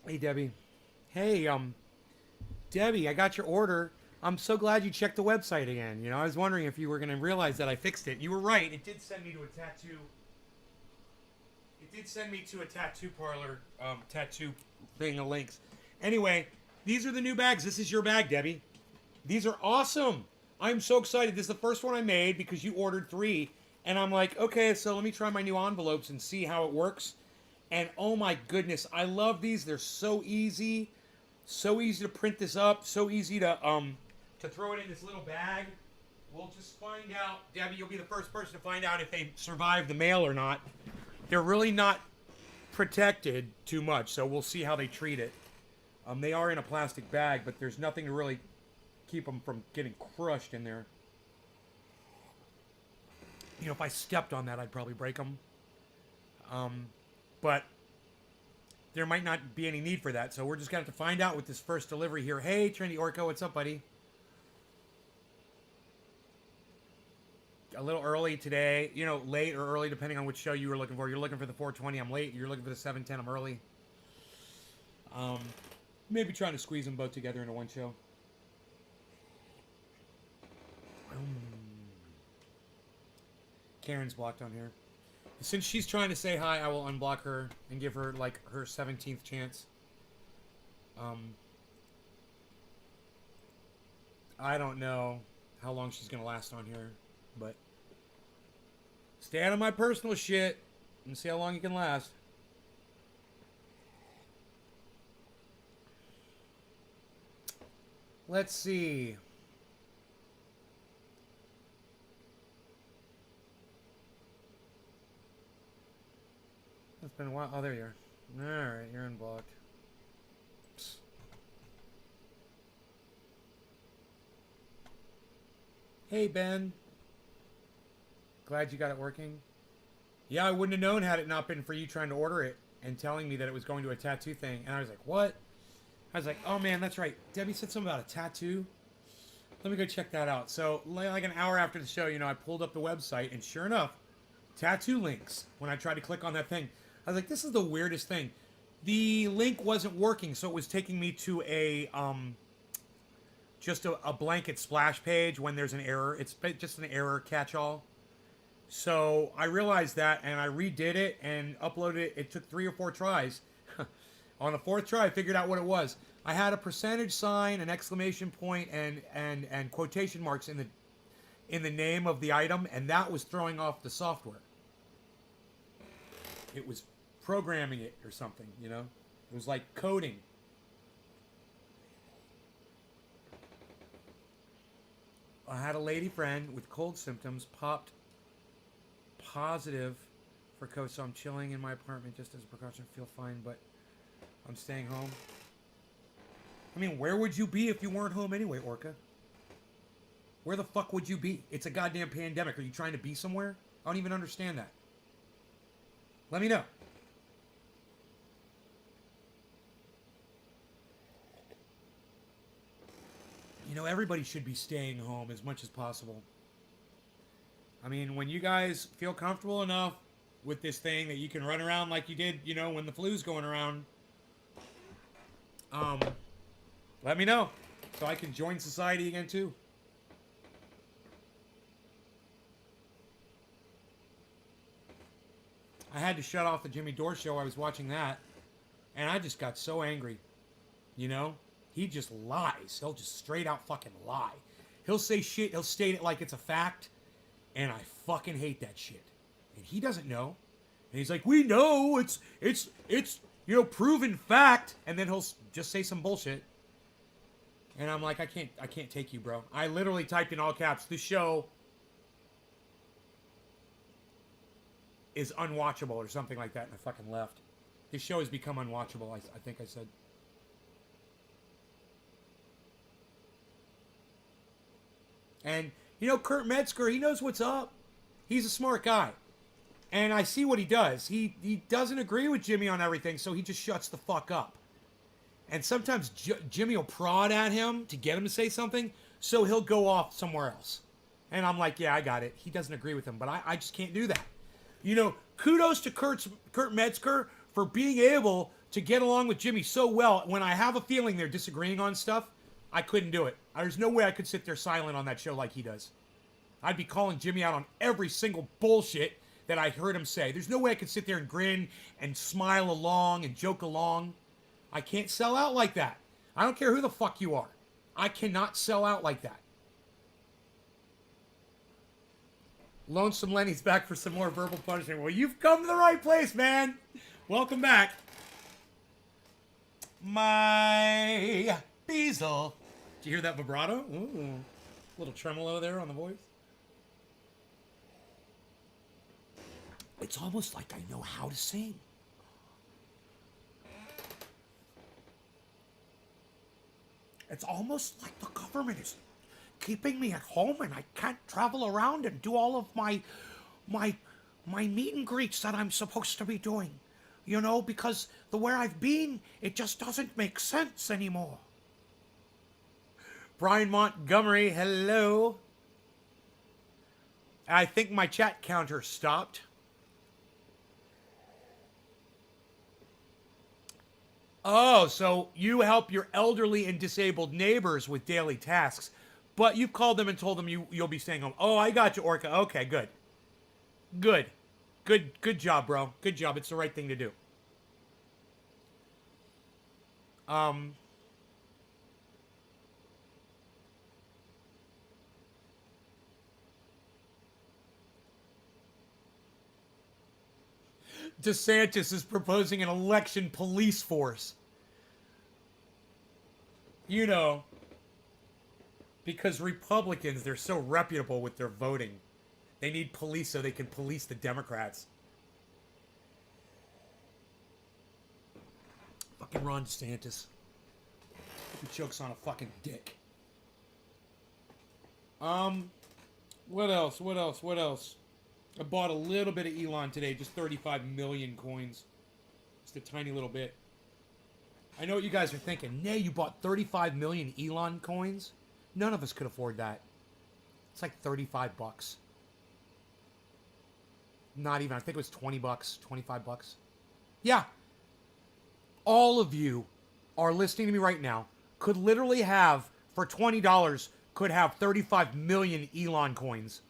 Hey, Debbie. Hey, Debbie, I got your order. I'm so glad you checked the website again. I was wondering if you were going to realize that I fixed it. You were right. It did send me to a tattoo. It did send me to a tattoo parlor, tattoo thing of links. Anyway, these are the new bags. This is your bag, Debbie. These are awesome. I'm so excited. This is the first one I made because you ordered three. And I'm like, okay, so let me try my new envelopes and see how it works. And oh my goodness, I love these. They're so easy. So easy to print this up. So easy to throw it in this little bag. We'll just find out. Debbie, you'll be the first person to find out if they survive the mail or not. They're really not protected too much, so we'll see how they treat it. They are in a plastic bag, but there's nothing to really keep them from getting crushed in there. If I stepped on that, I'd probably break them. But there might not be any need for that, so we're just going to have to find out with this first delivery here. Hey, Trinity Orco, what's up, buddy? A little early today, late or early, depending on which show you were looking for. You're looking for the 420, I'm late. You're looking for the 710, I'm early. Um, Maybe trying to squeeze them both together into one show. Karen's blocked on here. Since she's trying to say hi, I will unblock her and give her, like, her 17th chance. I don't know how long she's going to last on here, but stay out of my personal shit and see how long you can last. Let's see. It's been a while. Oh, there you are. Alright, you're unblocked. Psst. Hey, Ben. Glad you got it working. Yeah, I wouldn't have known had it not been for you trying to order it and telling me that it was going to a tattoo thing. And I was like, what? I was like, oh man, that's right. Debbie said something about a tattoo. Let me go check that out. So, like an hour after the show, I pulled up the website, and sure enough, tattoo links. When I tried to click on that thing, I was like, this is the weirdest thing. The link wasn't working, so it was taking me to just a blanket splash page when there's an error. It's just an error catch-all. So I realized that, and I redid it and uploaded it. It took 3 or 4 tries. On the 4th try, I figured out what it was. I had a percentage sign, an exclamation point, and quotation marks in the name of the item, and that was throwing off the software. It was programming it or something, It was like coding. I had a lady friend with cold symptoms popped positive for COVID, so I'm chilling in my apartment just as a precaution. I feel fine, but I'm staying home. I mean, where would you be if you weren't home anyway, Orca? Where the fuck would you be? It's a goddamn pandemic. Are you trying to be somewhere? I don't even understand that. Let me know. Everybody should be staying home as much as possible. I mean, when you guys feel comfortable enough with this thing that you can run around like you did, when the flu's going around, let me know so I can join society again too. I had to shut off the Jimmy Dore show. I was watching that, and I just got so angry. He just lies. He'll just straight out fucking lie. He'll say shit. He'll state it like it's a fact, and I fucking hate that shit. And he doesn't know. And he's like, we know it's proven fact, and then he'll just say some bullshit. And I'm like, I can't take you, bro. I literally typed in all caps, this show is unwatchable or something like that, and I fucking left. This show has become unwatchable, I think I said. And, Kurt Metzger, he knows what's up. He's a smart guy. And I see what he does. He doesn't agree with Jimmy on everything, so he just shuts the fuck up. And sometimes Jimmy will prod at him to get him to say something, so he'll go off somewhere else. And I'm like, yeah, I got it. He doesn't agree with him, but I just can't do that. Kudos to Kurt Metzger for being able to get along with Jimmy so well, when I have a feeling they're disagreeing on stuff, I couldn't do it. There's no way I could sit there silent on that show like he does. I'd be calling Jimmy out on every single bullshit that I heard him say. There's no way I could sit there and grin and smile along and joke along. I can't sell out like that. I don't care who the fuck you are. I cannot sell out like that. Lonesome Lenny's back for some more verbal punishment. Well, you've come to the right place, man. Welcome back. My Beazle. Did you hear that vibrato? Ooh. Little tremolo there on the voice. It's almost like I know how to sing. It's almost like the government is keeping me at home and I can't travel around and do all of my meet and greets that I'm supposed to be doing. You know, because the where I've been, it just doesn't make sense anymore. Brian Montgomery, hello. I think my chat counter stopped. Oh, so you help your elderly and disabled neighbors with daily tasks, but you've called them and told them you'll be staying home. Oh, I got you, Orca. Okay, good. Good job, bro. Good job. It's the right thing to do. DeSantis is proposing an election police force. You know, because Republicans, they're so reputable with their voting. They need police so they can police the Democrats. Fucking Ron DeSantis. He chokes on a fucking dick. What else? I bought a little bit of Elon today, just 35 million coins. Just a tiny little bit. I know what you guys are thinking. Nay, you bought 35 million Elon coins? None of us could afford that. It's like 35 bucks. Not even. I think it was 20 bucks, 25 bucks. Yeah. All of you are listening to me right now could literally have, for $20, could have 35 million Elon coins.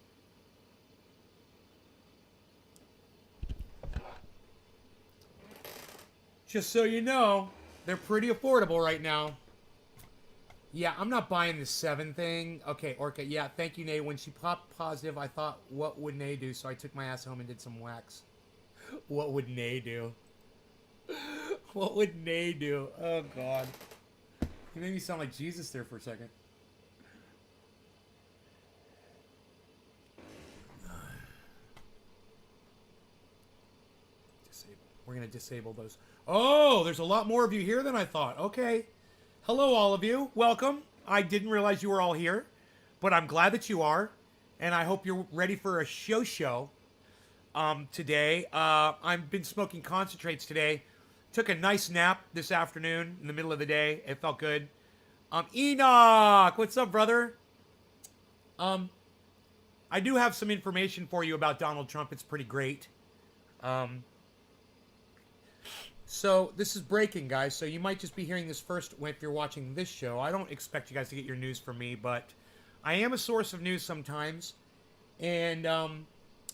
Just so you know, they're pretty affordable right now. Yeah, I'm not buying the 7 thing. Okay, Orca, yeah, thank you, Nay. When she popped positive, I thought, what would Nay do? So I took my ass home and did some wax. What would Nay do? What would Nay do? Oh, God. You made me sound like Jesus there for a second. Disable. We're going to disable those. Oh, there's a lot more of you here than I thought. Okay. Hello, all of you. Welcome. I didn't realize you were all here, but I'm glad that you are, and I hope you're ready for a show today. I've been smoking concentrates today. Took a nice nap this afternoon in the middle of the day. It felt good. Enoch, what's up, brother? I do have some information for you about Donald Trump. It's pretty great. So this is breaking, guys. So you might just be hearing this first if you're watching this show. I don't expect you guys to get your news from me, but I am a source of news sometimes. And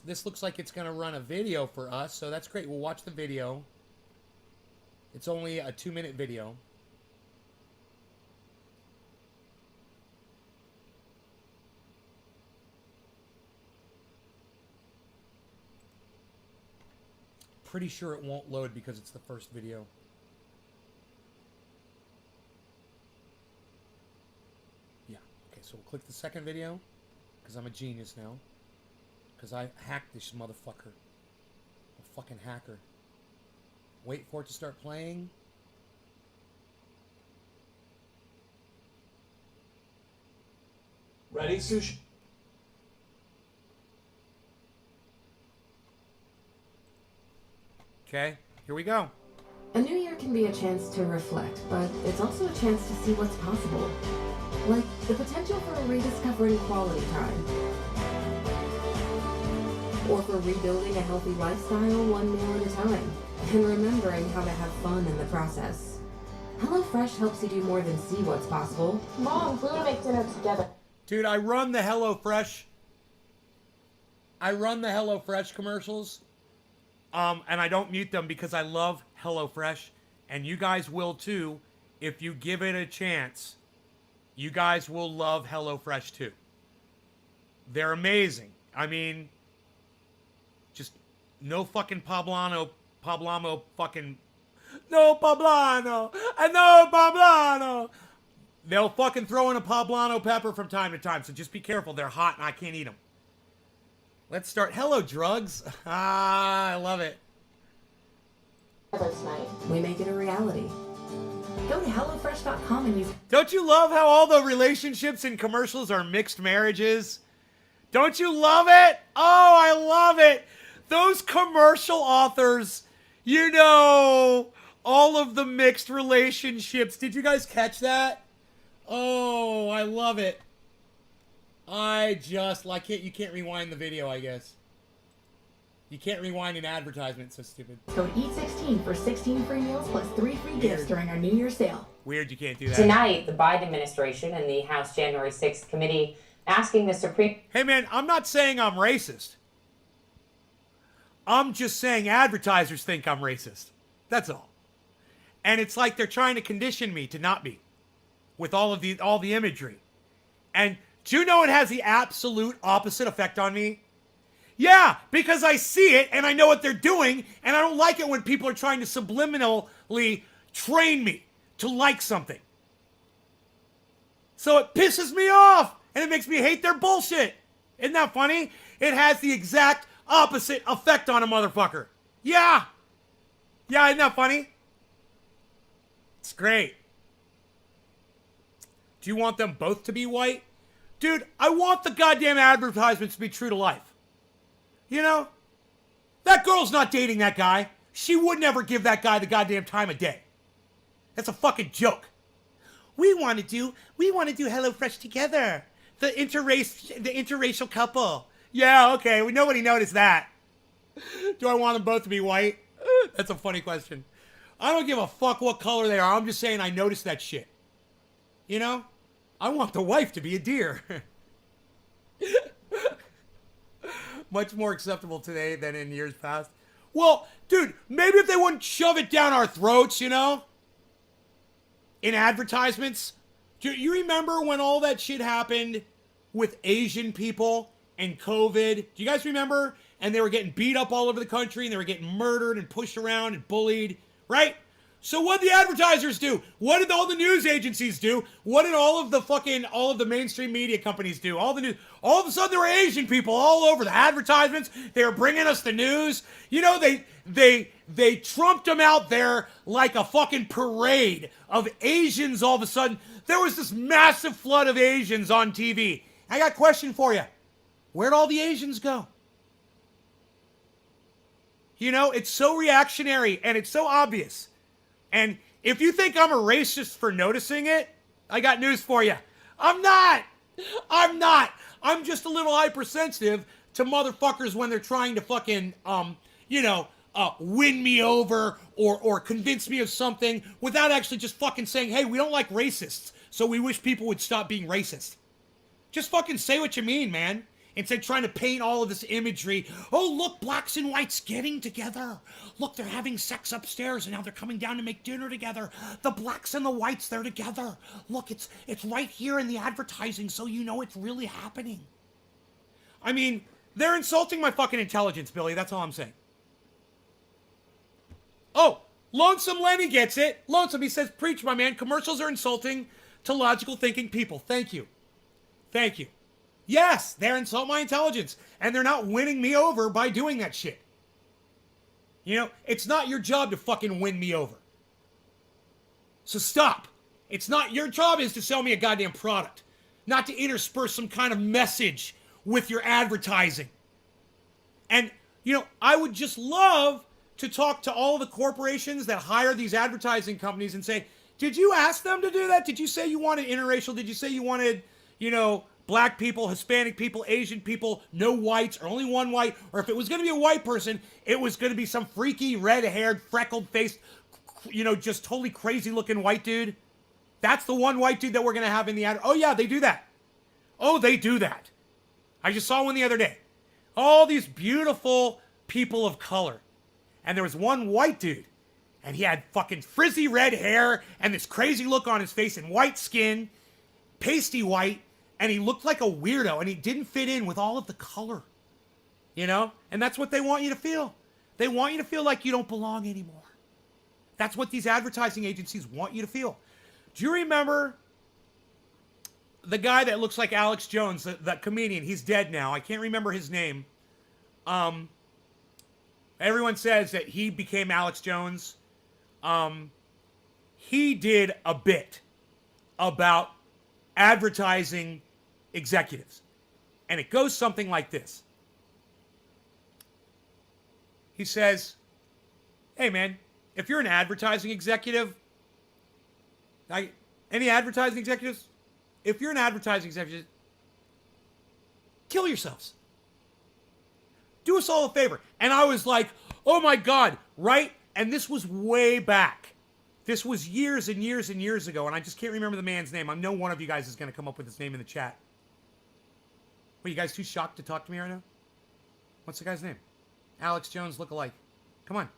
this looks like it's going to run a video for us, so that's great. We'll watch the video. It's only a 2-minute video. Pretty sure it won't load because it's the first video. Yeah, okay, so we'll click the second video because I'm a genius now. Because I hacked this motherfucker. I'm a fucking hacker. Wait for it to start playing. Ready, Sushi? Okay, here we go. A new year can be a chance to reflect, but it's also a chance to see what's possible. Like the potential for rediscovering quality time. or for rebuilding a healthy lifestyle one meal at a time, and remembering how to have fun in the process. HelloFresh helps you do more than see what's possible. Mom, we're gonna make dinner together. Dude, I run the HelloFresh commercials, and I don't mute them because I love HelloFresh, and you guys will too. If you give it a chance, you guys will love HelloFresh too. They're amazing. I mean, just no fucking Poblano fucking, no Poblano, and no Poblano. They'll fucking throw in a Poblano pepper from time to time, so just be careful. They're hot and I can't eat them. Let's start. Hello, drugs. I love it. Tonight. We make it a reality. Go to HelloFresh.com and use... Don't you love how all the relationships in commercials are mixed marriages? Don't you love it? Oh, I love it. Those commercial authors, you know, all of the mixed relationships. Did you guys catch that? Oh, I love it. You can't rewind the video, I guess. You can't rewind an advertisement, so stupid. Code EAT16 for 16 free meals plus 3 free gifts during our New Year's sale. Weird, you can't do that. Tonight, the Biden administration and the House January 6th committee asking the Supreme... Hey, man, I'm not saying I'm racist. I'm just saying advertisers think I'm racist. That's all. And it's like they're trying to condition me to not be with all the imagery. And do you know it has the absolute opposite effect on me? Yeah, because I see it and I know what they're doing, and I don't like it when people are trying to subliminally train me to like something. So it pisses me off, and it makes me hate their bullshit. Isn't that funny? It has the exact opposite effect on a motherfucker. Yeah. Yeah, isn't that funny? It's great. Do you want them both to be white? Dude, I want the goddamn advertisements to be true to life. You know? That girl's not dating that guy. She would never give that guy the goddamn time of day. That's a fucking joke. We want to do HelloFresh together. The interracial couple. Yeah, okay. Nobody noticed that. Do I want them both to be white? That's a funny question. I don't give a fuck what color they are. I'm just saying I noticed that shit. You know? I want the wife to be a deer. Much more acceptable today than in years past. Well, dude, maybe if they wouldn't shove it down our throats, you know? In advertisements. Do you remember when all that shit happened with Asian people and COVID? Do you guys remember? And they were getting beat up all over the country, and they were getting murdered and pushed around and bullied, right? So what did the advertisers do? What did all the news agencies do? What did all of the mainstream media companies do? All of a sudden there were Asian people all over the advertisements. They were bringing us the news. You know, they trumped them out there like a fucking parade of Asians all of a sudden. There was this massive flood of Asians on TV. I got a question for you. Where'd all the Asians go? You know, it's so reactionary and it's so obvious. And if you think I'm a racist for noticing it, I got news for you. I'm not. I'm just a little hypersensitive to motherfuckers when they're trying to fucking, win me over or convince me of something without actually just fucking saying, hey, we don't like racists, so we wish people would stop being racist. Just fucking say what you mean, man. Instead of trying to paint all of this imagery. Oh, look, blacks and whites getting together. Look, they're having sex upstairs, and now they're coming down to make dinner together. The blacks and the whites, they're together. Look, it's right here in the advertising, so you know it's really happening. I mean, they're insulting my fucking intelligence, Billy. That's all I'm saying. Oh, Lonesome Lenny gets it. Lonesome, he says, preach, my man. Commercials are insulting to logical thinking people. Thank you. Thank you. Yes, they're insulting my intelligence, and they're not winning me over by doing that shit. You know, it's not your job to fucking win me over. So stop. It's not your job is to sell me a goddamn product, not to intersperse some kind of message with your advertising. And, you know, I would just love to talk to all the corporations that hire these advertising companies and say, did you ask them to do that? Did you say you wanted interracial? Did you say you wanted, black people, Hispanic people, Asian people, no whites, or only one white, or if it was going to be a white person, it was going to be some freaky, red-haired, freckled-faced, just totally crazy-looking white dude. That's the one white dude that we're going to have in the ad. Oh, yeah, they do that. Oh, they do that. I just saw one the other day. All these beautiful people of color. And there was one white dude. And he had fucking frizzy red hair and this crazy look on his face and white skin, pasty white, and he looked like a weirdo and he didn't fit in with all of the color. And that's what they want you to feel. They want you to feel like you don't belong anymore. That's what these advertising agencies want you to feel. Do you remember the guy that looks like Alex Jones, the comedian? He's dead now. I can't remember his name. Everyone says that he became Alex Jones. He did a bit about advertising executives. And it goes something like this. He says, hey man, if you're an advertising executive, any advertising executives? If you're an advertising executive, kill yourselves. Do us all a favor. And I was like, oh my God, right? And this was way back. This was years and years and years ago, and I just can't remember the man's name. I know one of you guys is going to come up with his name in the chat. What, you guys too shocked to talk to me right now? What's the guy's name? Alex Jones look-alike. Come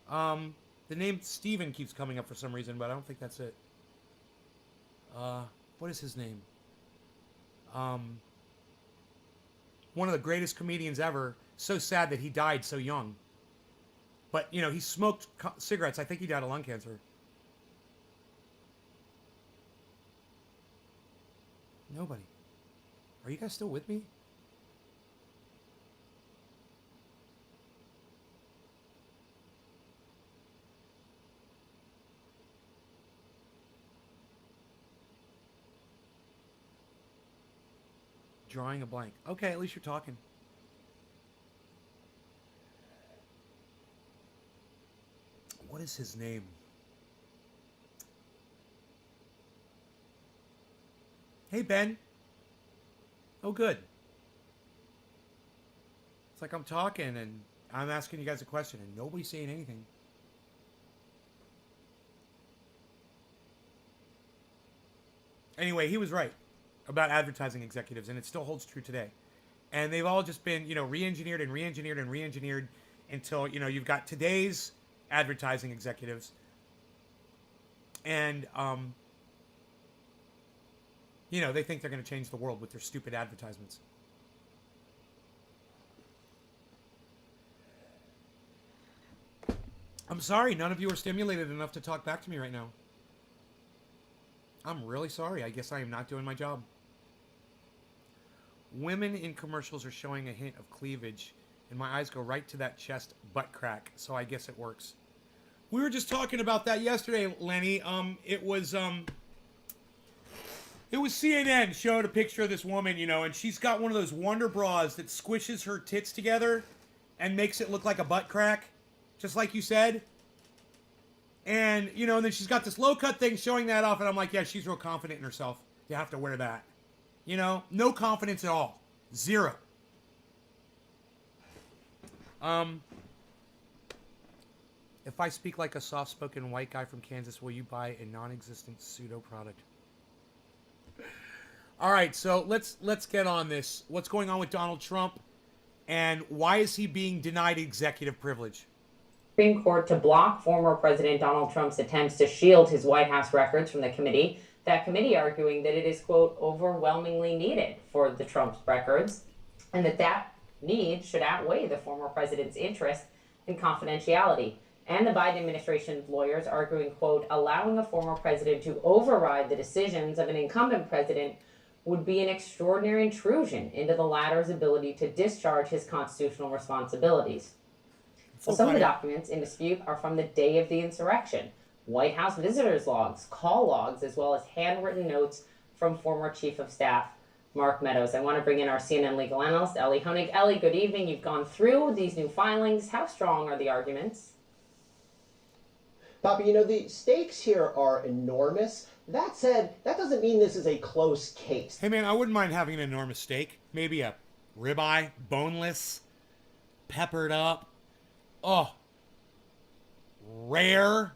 on. The name Steven keeps coming up for some reason, but I don't think that's it. What is his name? One of the greatest comedians ever. So sad that he died so young. But, he smoked cigarettes. I think he died of lung cancer. Nobody. Are you guys still with me? Drawing a blank. Okay, at least you're talking. What is his name? Hey, Ben. Oh, good. It's like I'm talking and I'm asking you guys a question and nobody's saying anything. Anyway, he was right about advertising executives, and it still holds true today. And they've all just been, re-engineered and re-engineered and re-engineered until, you've got today's advertising executives. And, they think they're going to change the world with their stupid advertisements. I'm sorry, none of you are stimulated enough to talk back to me right now. I'm really sorry. I guess I am not doing my job. Women in commercials are showing a hint of cleavage, and my eyes go right to that chest butt crack, so I guess it works. We were just talking about that yesterday, Lenny. It was CNN showed a picture of this woman, and she's got one of those Wonder Bras that squishes her tits together and makes it look like a butt crack, just like you said. And, and then she's got this low-cut thing showing that off, and I'm like, yeah, she's real confident in herself to have to wear that. No confidence at all. Zero. If I speak like a soft-spoken white guy from Kansas, will you buy a non-existent pseudo product? All right, so let's get on this. What's going on with Donald Trump, and why is he being denied executive privilege? Supreme Court to block former President Donald Trump's attempts to shield his White House records from the committee. That committee arguing that it is, quote, overwhelmingly needed for the Trump's records, and that need should outweigh the former president's interest in confidentiality. And the Biden administration's lawyers arguing, quote, allowing a former president to override the decisions of an incumbent president would be an extraordinary intrusion into the latter's ability to discharge his constitutional responsibilities. Well, some of the documents in dispute are from the day of the insurrection. White House visitors logs, call logs, as well as handwritten notes from former Chief of Staff Mark Meadows. I want to bring in our CNN legal analyst, Ellie Honig. Ellie, good evening. You've gone through these new filings. How strong are the arguments? Bobby, the stakes here are enormous. That said, that doesn't mean this is a close case. Hey man, I wouldn't mind having an enormous steak. Maybe a ribeye, boneless, peppered up. Oh, rare.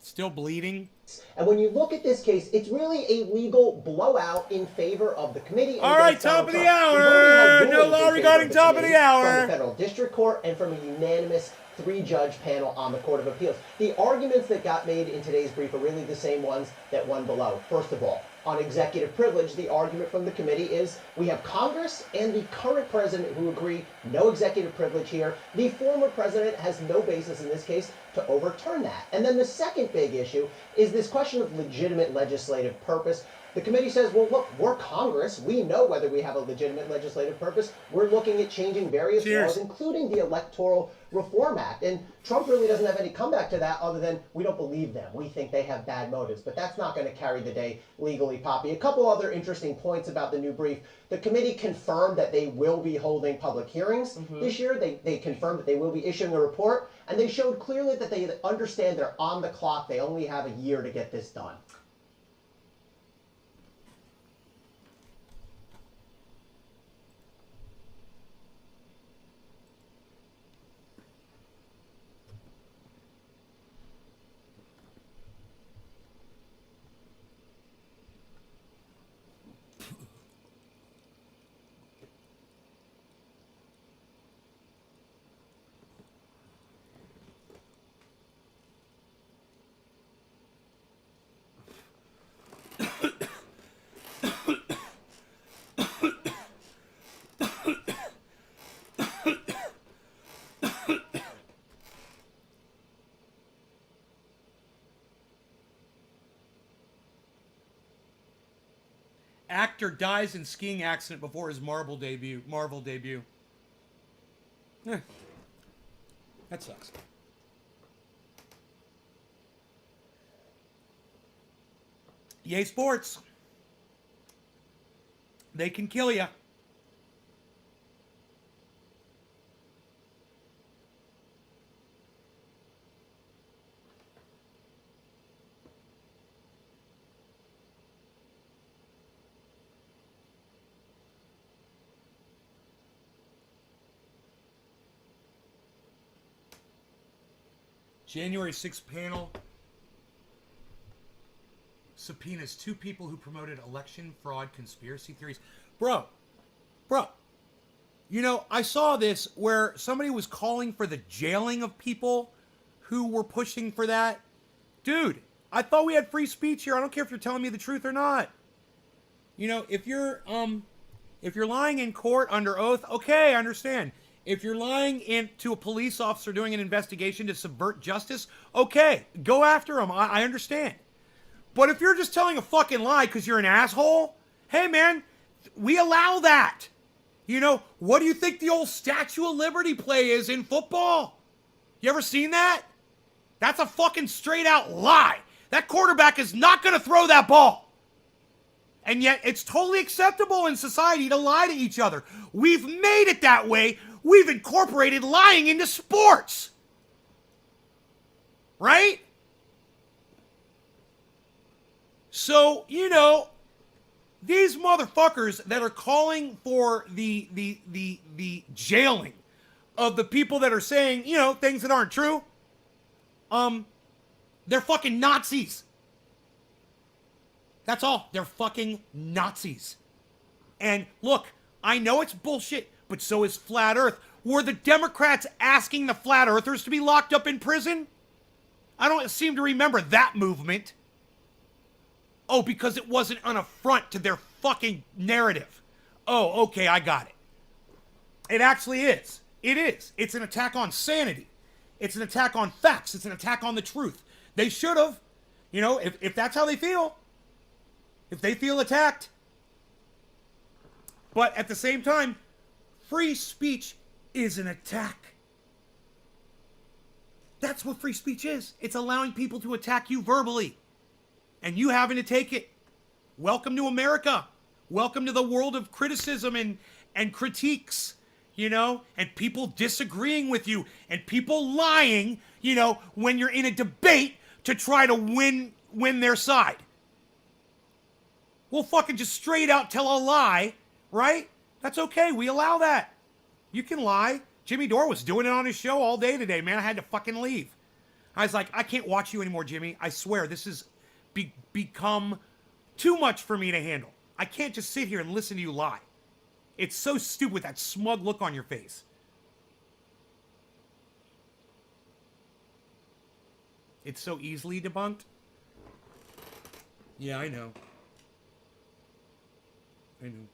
Still bleeding. And when you look at this case, it's really a legal blowout in favor of the committee. All right, top of the hour. No law regarding top of the hour. From the federal district court and from a unanimous 3-judge panel on the Court of Appeals. The arguments that got made in today's brief are really the same ones that won below. First of all, on executive privilege, the argument from the committee is we have Congress and the current president who agree no executive privilege here. The former president has no basis in this case to overturn that. And then the second big issue is this question of legitimate legislative purpose. The committee says, well, look, we're Congress. We know whether we have a legitimate legislative purpose. We're looking at changing various laws, including the Electoral Reform Act. And Trump really doesn't have any comeback to that other than we don't believe them. We think they have bad motives. But that's not going to carry the day legally, Poppy. A couple other interesting points about the new brief. The committee confirmed that they will be holding public hearings this year. They confirmed that they will be issuing a report. And they showed clearly that they understand they're on the clock. They only have a year to get this done. Actor dies in skiing accident before his Marvel debut. That sucks. Yay sports. They can kill you. January 6th panel subpoenas 2 people who promoted election fraud conspiracy theories. Bro, I saw this where somebody was calling for the jailing of people who were pushing for that. Dude, I thought we had free speech here. I don't care if you're telling me the truth or not. If you're lying in court under oath, okay, I understand. If you're lying to a police officer doing an investigation to subvert justice, okay, go after him. I understand. But if you're just telling a fucking lie because you're an asshole, hey, man, we allow that. What do you think the old Statue of Liberty play is in football? You ever seen that? That's a fucking straight out lie. That quarterback is not going to throw that ball. And yet it's totally acceptable in society to lie to each other. We've made it that way. We've incorporated lying into sports. Right? So, these motherfuckers that are calling for the jailing of the people that are saying, things that aren't true, they're fucking Nazis. That's all. They're fucking Nazis. And look, I know it's bullshit, but so is Flat Earth. Were the Democrats asking the Flat Earthers to be locked up in prison? I don't seem to remember that movement. Oh, because it wasn't an affront to their fucking narrative. Oh, okay, I got it. It actually is. It is. It's an attack on sanity. It's an attack on facts. It's an attack on the truth. They should have, if that's how they feel, if they feel attacked. But at the same time, free speech is an attack. That's what free speech is. It's allowing people to attack you verbally. And you having to take it. Welcome to America. Welcome to the world of criticism and critiques. and people disagreeing with you and people lying, when you're in a debate to try to win their side. We'll fucking just straight out tell a lie, right? That's okay. We allow that. You can lie. Jimmy Dore was doing it on his show all day today, man. I had to fucking leave. I was like, I can't watch you anymore, Jimmy. I swear, this has become too much for me to handle. I can't just sit here and listen to you lie. It's so stupid with that smug look on your face. It's so easily debunked. Yeah, I know. I know.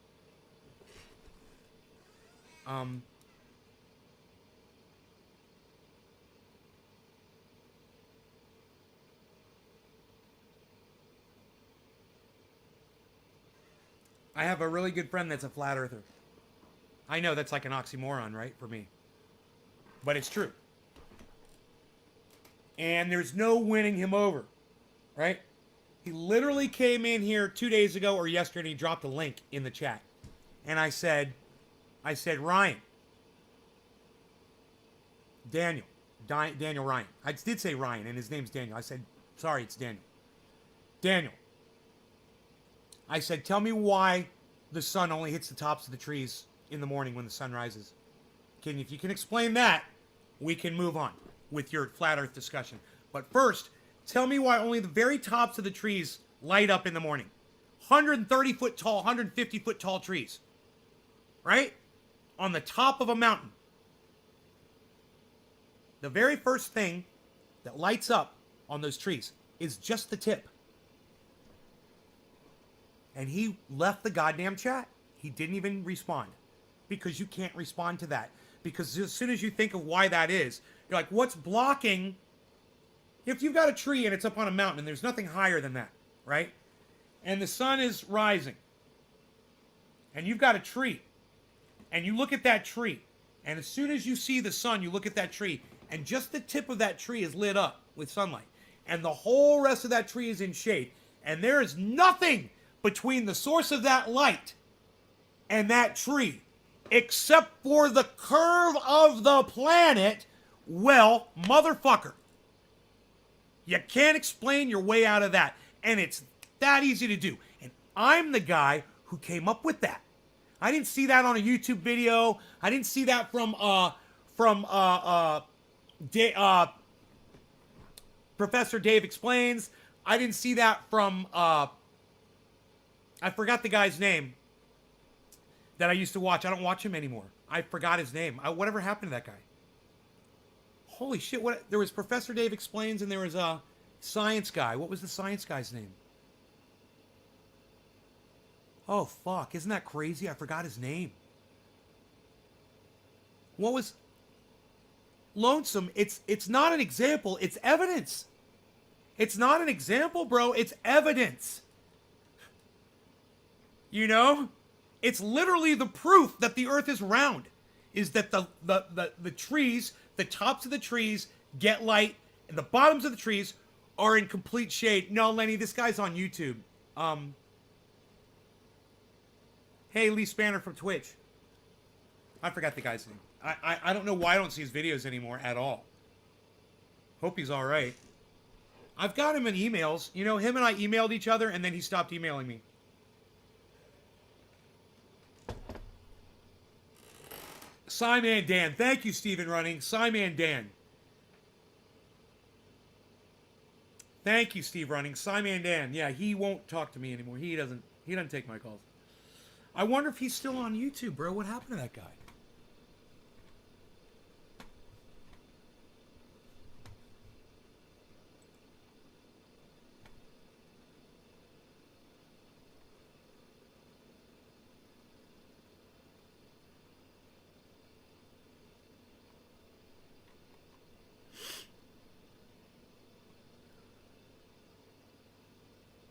I have a really good friend that's a flat earther. I know that's like an oxymoron, right, for me. But it's true. And there's no winning him over, right? He literally came in here 2 days ago or yesterday and he dropped a link in the chat. And I said, Ryan. Daniel Ryan. I did say Ryan and his name's Daniel. I said, sorry, it's Daniel. Daniel. I said, tell me why the sun only hits the tops of the trees in the morning when the sun rises. If you can explain that, we can move on with your flat earth discussion. But first, tell me why only the very tops of the trees light up in the morning. 130 foot tall, 150 foot tall trees. Right? On the top of a mountain. The very first thing that lights up on those trees is just the tip. And he left the goddamn chat. He didn't even respond. Because you can't respond to that. Because as soon as you think of why that is, you're like, what's blocking? If you've got a tree and it's up on a mountain and there's nothing higher than that, right? And the sun is rising. And you've got a tree. And you look at that tree. And as soon as you see the sun, you look at that tree. And just the tip of that tree is lit up with sunlight. And the whole rest of that tree is in shade. And there is nothing between the source of that light and that tree, except for the curve of the planet. Well, motherfucker, you can't explain your way out of that. And it's that easy to do. And I'm the guy who came up with that. I didn't see that on a YouTube video. I didn't see that from Professor Dave Explains. I didn't see that from I forgot the guy's name that I used to watch. I don't watch him anymore. I forgot his name. Whatever happened to that guy? Holy shit, there was Professor Dave Explains and there was a science guy. What was the science guy's name? Oh, fuck. Isn't that crazy? I forgot his name. What was... Lonesome. It's not an example. It's evidence. It's not an example, bro. It's evidence. You know? It's literally the proof that the earth is round. Is that the trees, the tops of the trees get light, and the bottoms of the trees are in complete shade. No, Lenny, this guy's on YouTube. Hey, Lee Spanner from Twitch. I forgot the guy's name. I don't know why I don't see his videos anymore at all. Hope he's alright. I've got him in emails. You know, him and I emailed each other, and then he stopped emailing me. Simon Dan. Thank you, Stephen Running. Simon Dan. Thank you, Steve Running. Simon Dan. Yeah, he won't talk to me anymore. He doesn't take my calls. I wonder if he's still on YouTube, bro. What happened to that guy?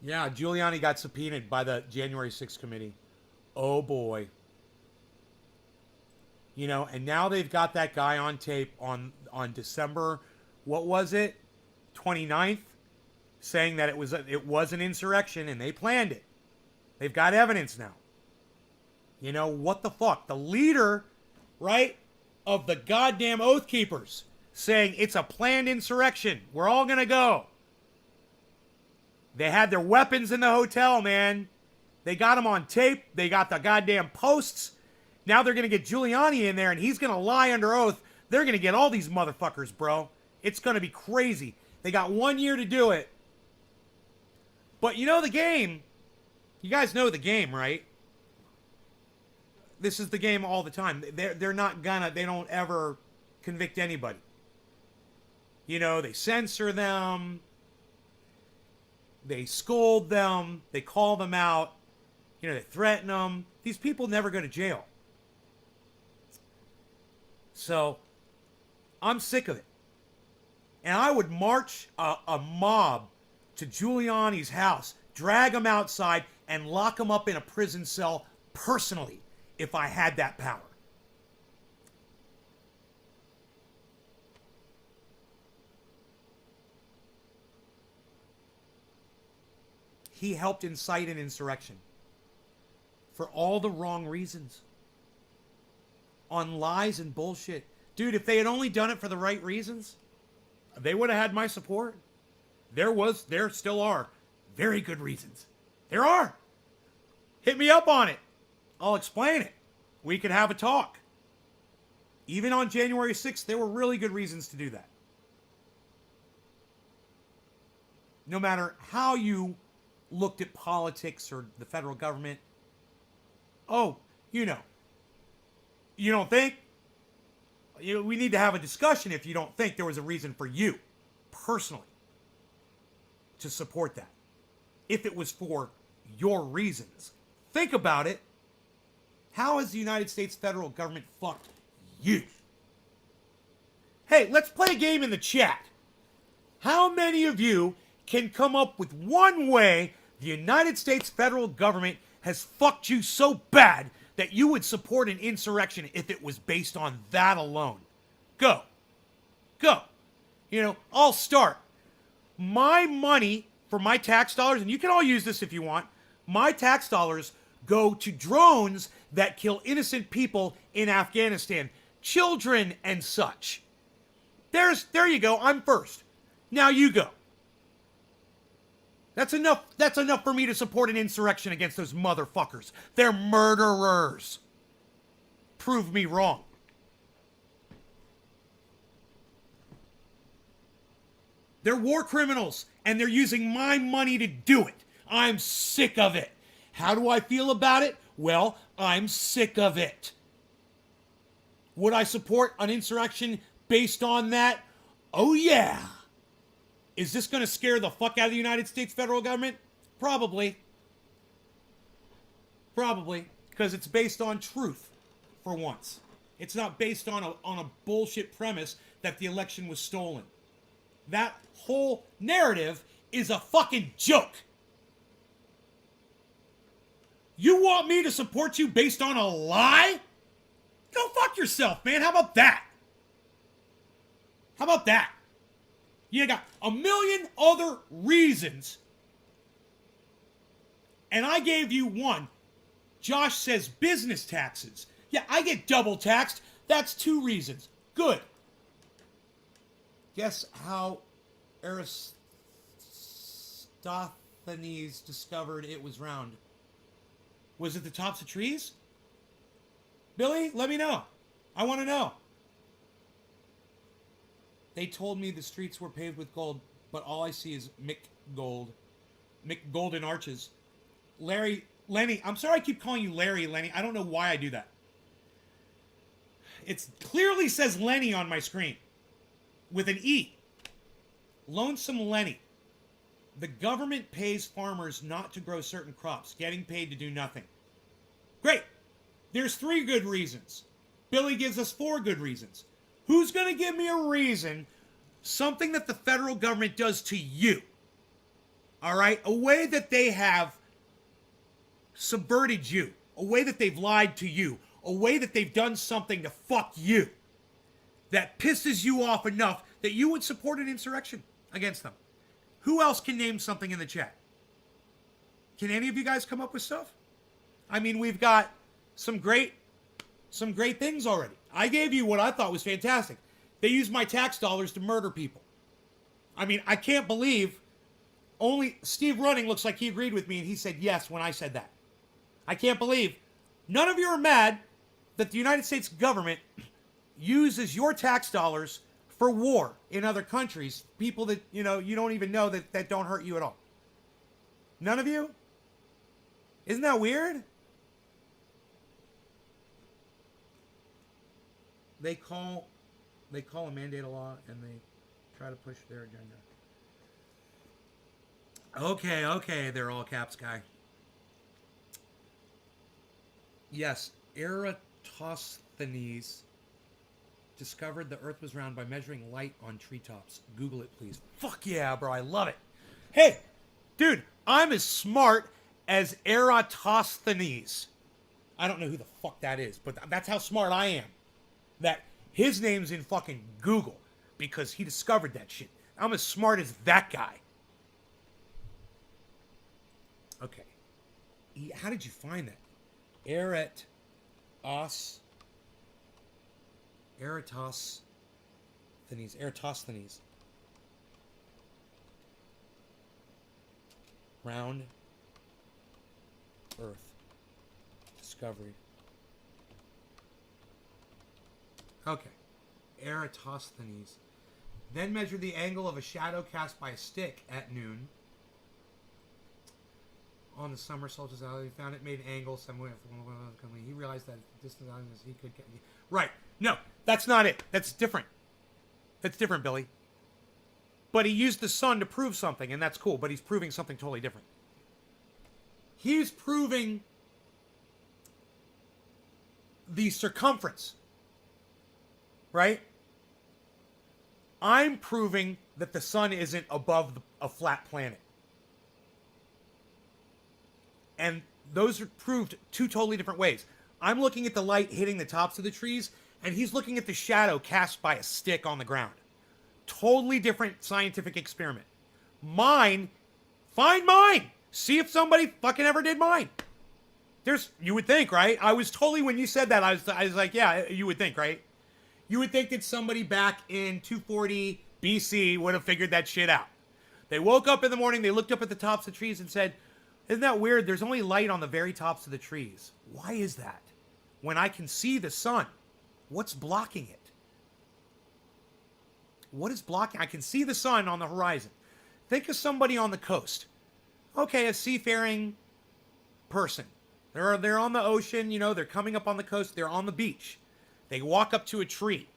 Yeah, Giuliani got subpoenaed by the January 6th committee. Oh, boy. You know, and now they've got that guy on tape on December, what was it, 29th, saying that it was an insurrection and they planned it. They've got evidence now. You know, what the fuck? The leader right, of the goddamn Oath Keepers saying it's a planned insurrection. We're all going to go. They had their weapons in the hotel, man. They got them on tape. They got the goddamn posts. Now they're going to get Giuliani in there, and he's going to lie under oath. They're going to get all these motherfuckers, bro. It's going to be crazy. They got 1 year to do it. But you know the game. You guys know the game, right? This is the game all the time. They're not gonna, they don't ever convict anybody. You know, they censor them. They scold them. They call them out. You know, they threaten them. These people never go to jail. So, I'm sick of it. And I would march a mob to Giuliani's house, drag him outside, and lock him up in a prison cell personally if I had that power. He helped incite an insurrection for all the wrong reasons. On lies and bullshit. Dude, if they had only done it for the right reasons, they would have had my support. There still are very good reasons. There are. Hit me up on it. I'll explain it. We could have a talk. Even on January 6th, there were really good reasons to do that. No matter how you looked at politics or the federal government. Oh, you know. You don't think? We need to have a discussion if you don't think there was a reason for you, personally, to support that. If it was for your reasons. Think about it. How has the United States federal government fucked you? Hey, let's play a game in the chat. How many of you can come up with one way the United States federal government has fucked you so bad that you would support an insurrection if it was based on that alone? Go. Go. You know, I'll start. My money for my tax dollars, and you can all use this if you want, my tax dollars go to drones that kill innocent people in Afghanistan, children and such. There you go. I'm first. Now you go. That's enough for me to support an insurrection against those motherfuckers. They're murderers. Prove me wrong. They're war criminals, and they're using my money to do it. I'm sick of it. How do I feel about it? Well, I'm sick of it. Would I support an insurrection based on that? Oh, yeah. Is this going to scare the fuck out of the United States federal government? Probably. Probably. Because it's based on truth, for once. It's not based on a bullshit premise that the election was stolen. That whole narrative is a fucking joke. You want me to support you based on a lie? Go fuck yourself, man. How about that? How about that? You got a million other reasons, and I gave you one. Josh says business taxes. Yeah, I get double taxed. That's 2 reasons. Good. Guess how Eratosthenes discovered it was round? Was it the tops of trees? Billy, let me know. I want to know. They told me the streets were paved with gold, but all I see is Golden Arches. Lenny, I'm sorry I keep calling you Larry, Lenny. I don't know why I do that. It clearly says Lenny on my screen. With an E. Lonesome Lenny. The government pays farmers not to grow certain crops, getting paid to do nothing. Great. There's 3 good reasons. Billy gives us 4 good reasons. Who's going to give me a reason, something that the federal government does to you? All right? A way that they have subverted you. A way that they've lied to you. A way that they've done something to fuck you. That pisses you off enough that you would support an insurrection against them. Who else can name something in the chat? Can any of you guys come up with stuff? I mean, we've got some great things already. I gave you what I thought was fantastic. They used my tax dollars to murder people. I mean, I can't believe only Steve Running looks like he agreed with me and he said yes when I said that. I can't believe none of you are mad that the United States government uses your tax dollars for war in other countries, people that, you know, you don't even know that don't hurt you at all. None of you? Isn't that weird? They call a mandate a law and they try to push their agenda. Okay, they're all caps guy. Yes, Eratosthenes discovered the Earth was round by measuring light on treetops. Google it, please. Fuck yeah, bro, I love it. Hey, dude, I'm as smart as Eratosthenes. I don't know who the fuck that is, but that's how smart I am. That his name's in fucking Google because he discovered that shit. I'm as smart as that guy. Okay. How did you find that? Eratosthenes. Round Earth. Discovery. Okay. Eratosthenes. Then measured the angle of a shadow cast by a stick at noon. On the summer solstice, he found it made an angle somewhere. He realized that distance he could get. Right. No, that's not it. That's different. That's different, Billy. But he used the sun to prove something, and that's cool. But he's proving something totally different. He's proving the circumference. Right? I'm proving that the sun isn't above a flat planet. And those are proved two totally different ways. I'm looking at the light hitting the tops of the trees, and he's looking at the shadow cast by a stick on the ground. Totally different scientific experiment. Mine, find mine. See if somebody fucking ever did mine. You would think, right? I was totally, when you said that, I was like, yeah, you would think, right? You would think that somebody back in 240 BC would have figured that shit out. They woke up in the morning, they looked up at the tops of the trees and said, isn't that weird? There's only light on the very tops of the trees. Why is that? When I can see the sun, what's blocking it? What is blocking? I can see the sun on the horizon. Think of somebody on the coast. Okay, a seafaring person. They're on the ocean, you know, they're coming up on the coast, they're on the beach. They walk up to a tree.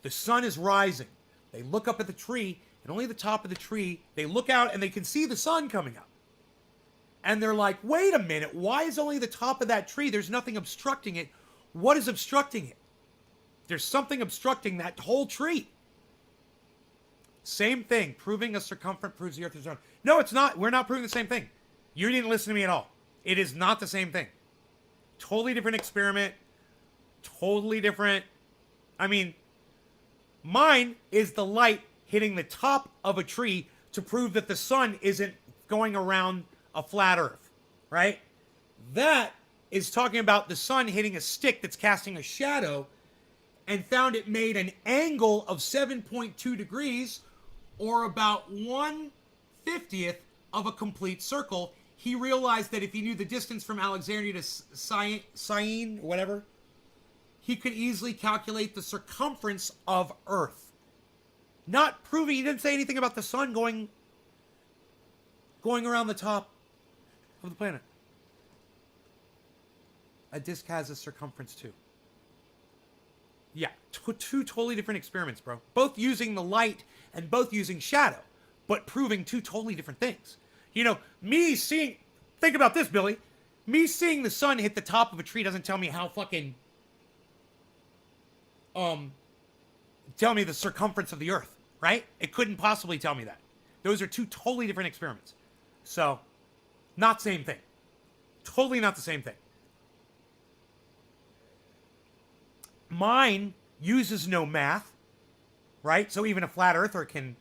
The sun is rising. They look up at the tree, and only the top of the tree, they look out and they can see the sun coming up. And they're like, wait a minute, why is only the top of that tree? There's nothing obstructing it. What is obstructing it? There's something obstructing that whole tree. Same thing. Proving a circumference proves the Earth is round. No, it's not. We're not proving the same thing. You didn't listen to me at all. It is not the same thing. Totally different experiment. Totally different. I mean, mine is the light hitting the top of a tree to prove that the sun isn't going around a flat Earth, right? That is talking about the sun hitting a stick that's casting a shadow and found it made an angle of 7.2 degrees or about 1/50th of a complete circle. He realized that if he knew the distance from Alexandria to Syene, whatever, he could easily calculate the circumference of Earth. Not proving, he didn't say anything about the sun going around the top of the planet. A disk has a circumference too. Yeah, two totally different experiments, bro. Both using the light and both using shadow, but proving two totally different things. You know, me seeing, think about this, Billy. Me seeing the sun hit the top of a tree doesn't tell me how fucking, tell me the circumference of the Earth, right? It couldn't possibly tell me that. Those are two totally different experiments. So, not same thing. Totally not the same thing. Mine uses no math, right? So even a flat earther can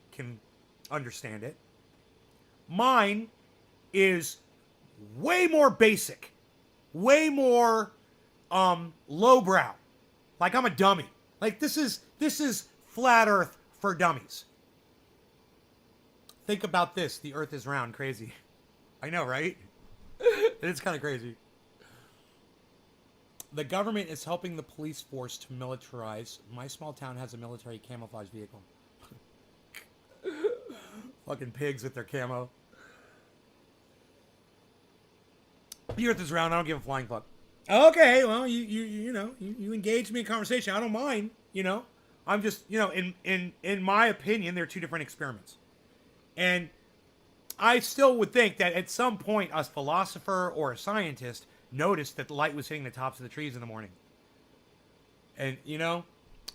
understand it. Mine is way more basic, way more lowbrow. Like I'm a dummy. Like this is flat Earth for dummies. Think about this. The Earth is round. Crazy. I know, right? It's kind of crazy. The government is helping the police force to militarize. My small town has a military camouflage vehicle. Fucking pigs with their camo. The Earth is round. I don't give a flying fuck. Okay, well, you know, you engage me in conversation. I don't mind. You know, I'm just, you know, in my opinion, they're two different experiments, and I still would think that at some point a philosopher or a scientist noticed that the light was hitting the tops of the trees in the morning, and you know,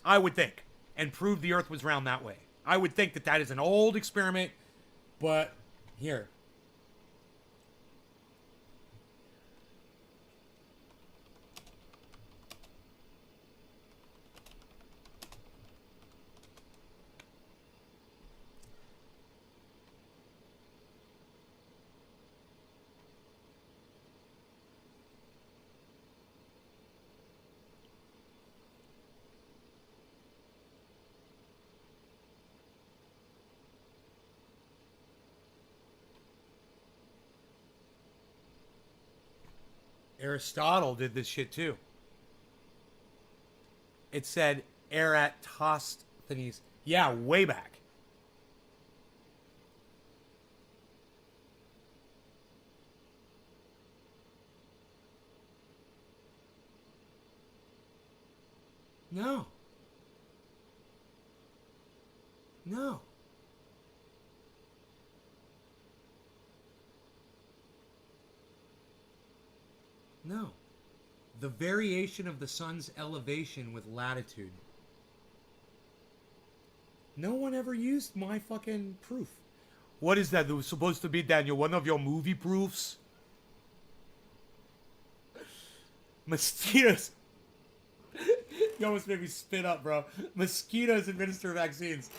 I would think, and proved the Earth was round that way. I would think that that is an old experiment, but here. Aristotle did this shit too. It said Eratosthenes. Yeah, way back. No. No. No. The variation of the sun's elevation with latitude. No one ever used my fucking proof. What is that? That was supposed to be, Daniel, one of your movie proofs? Mosquitoes. You almost made me spit up, bro. Mosquitoes administer vaccines.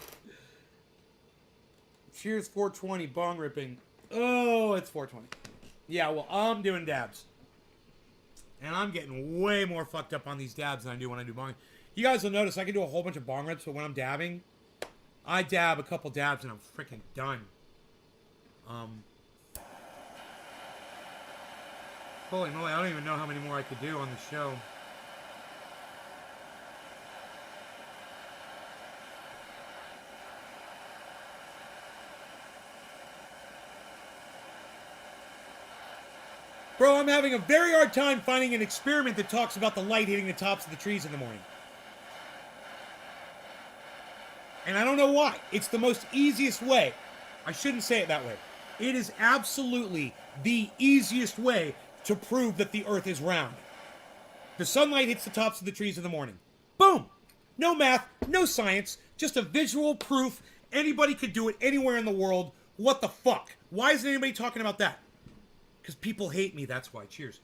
Cheers 420, bong ripping. Oh, it's 420. Yeah, well, I'm doing dabs. And I'm getting way more fucked up on these dabs than I do when I do bong. You guys will notice I can do a whole bunch of bong rips, but when I'm dabbing, I dab a couple dabs and I'm freaking done. Holy moly, I don't even know how many more I could do on the show. Bro, I'm having a very hard time finding an experiment that talks about the light hitting the tops of the trees in the morning. And I don't know why. It's the most easiest way. I shouldn't say it that way. It is absolutely the easiest way to prove that the Earth is round. The sunlight hits the tops of the trees in the morning. Boom! No math, no science, just a visual proof. Anybody could do it anywhere in the world. What the fuck? Why isn't anybody talking about that? Because people hate me, that's why. Cheers.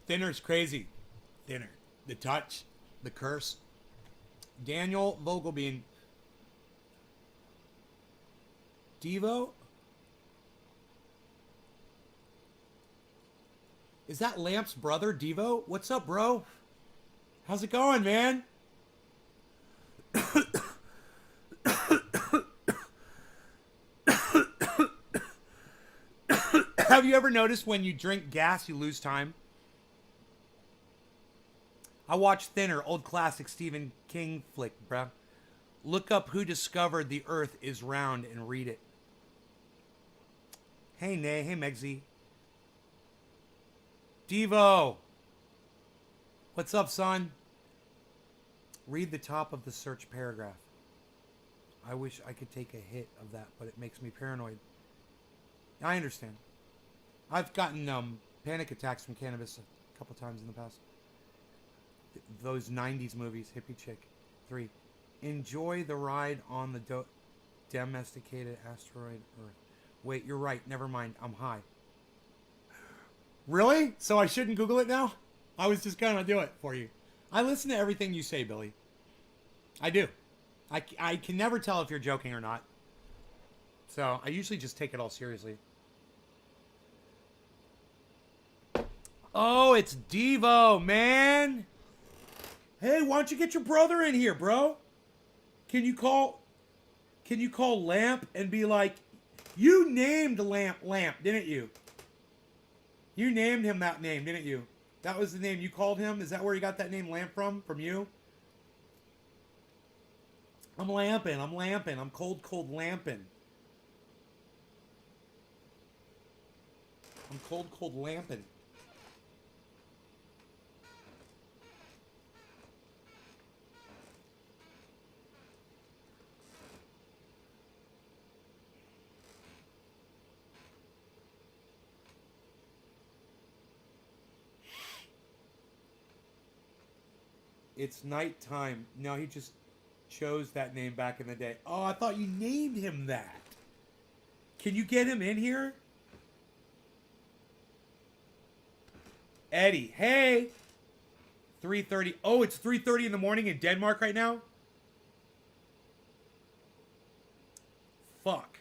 Thinner's crazy. Thinner. The touch. The curse. Daniel Vogelbein. Devo? Is that Lamp's brother, Devo? What's up, bro? How's it going, man? Have you ever noticed when you drink gas, you lose time? I watched Thinner, old classic Stephen King flick, bruh. Look up Who Discovered the Earth is Round and read it. Hey, Nay. Hey, Megsy. Devo. What's up, son? Read the top of the search paragraph. I wish I could take a hit of that, but it makes me paranoid. I understand. I've gotten panic attacks from cannabis a couple times in the past. Those 90s movies, Hippie Chick. 3. Enjoy the ride on the domesticated asteroid Earth. Wait, you're right. Never mind. I'm high. Really? So I shouldn't Google it now? I was just going to do it for you. I listen to everything you say, Billy. I do. I can never tell if you're joking or not. So I usually just take it all seriously. Oh, it's Devo, man. Hey, why don't you get your brother in here, bro? Can you call Lamp and be like, you named Lamp, didn't you? You named him that name, didn't you? That was the name you called him? Is that where you got that name Lamp from? From you? I'm lamping. I'm cold lamping. I'm cold lamping. It's nighttime. No, he just chose that name back in the day. Oh, I thought you named him that. Can you get him in here? Eddie, hey. 3:30. Oh, it's 3:30 in the morning in Denmark right now? Fuck.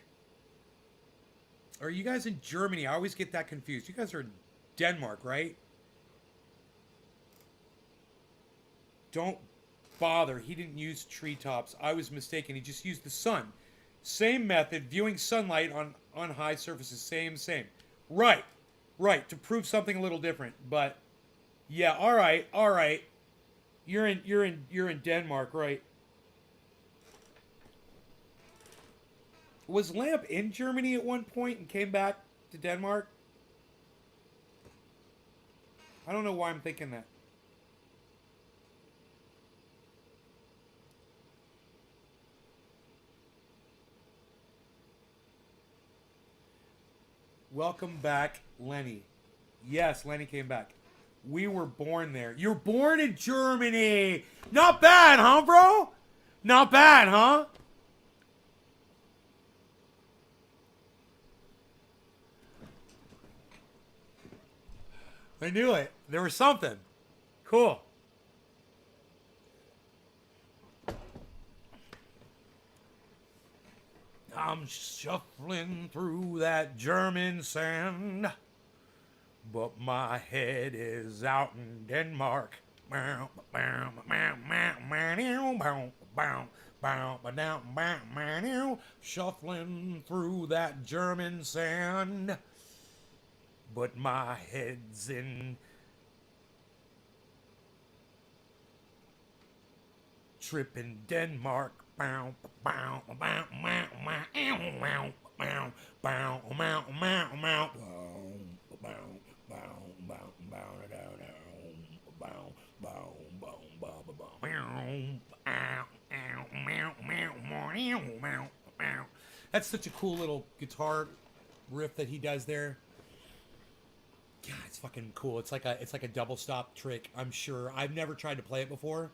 Are you guys in Germany? I always get that confused. You guys are in Denmark, right? Don't bother. He didn't use treetops. I was mistaken. He just used the sun. Same method. Viewing sunlight on high surfaces. Same. Right. To prove something a little different. But yeah. All right. You're in Denmark, right? Was Lamp in Germany at one point and came back to Denmark? I don't know why I'm thinking that. Welcome back, Lenny. Yes, Lenny came back. We were born there. You're born in Germany. Not bad, huh, bro? Not bad, huh? I knew it. There was something. Cool. I'm shuffling through that German sand, but my head is out in Denmark. Shuffling through that German sand, but my head's in trip in Denmark. That's such a cool little guitar riff that he does there. God, it's fucking cool. It's like a double stop trick. I'm sure. I've never tried to play it before.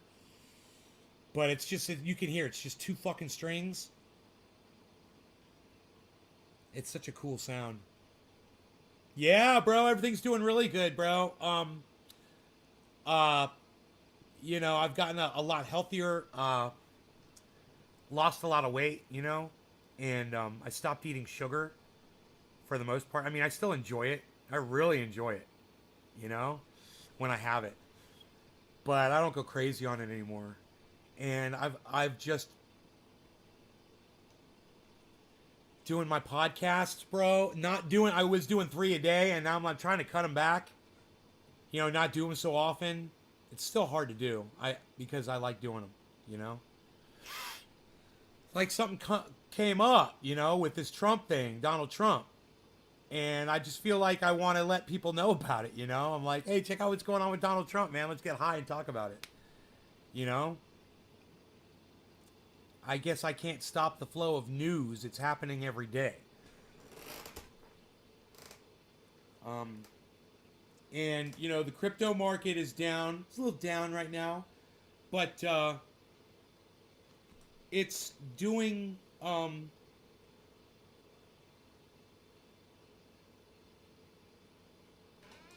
But it's just, you can hear, it's just two fucking strings. It's such a cool sound. Yeah, bro, everything's doing really good, bro. You know, I've gotten a lot healthier, lost a lot of weight, you know, and I stopped eating sugar for the most part. I mean, I still enjoy it. I really enjoy it, you know, when I have it. But I don't go crazy on it anymore. And I've just doing my podcasts, bro. I was doing 3 a day, and now I'm trying to cut them back. You know, not doing them so often. It's still hard to do. Because I like doing them, you know. Like something came up, you know, with this Trump thing, Donald Trump. And I just feel like I want to let people know about it, you know. I'm like, hey, check out what's going on with Donald Trump, man. Let's get high and talk about it. You know? I guess I can't stop the flow of news. It's happening every day. And, you know, the crypto market is down. It's a little down right now. But it's doing...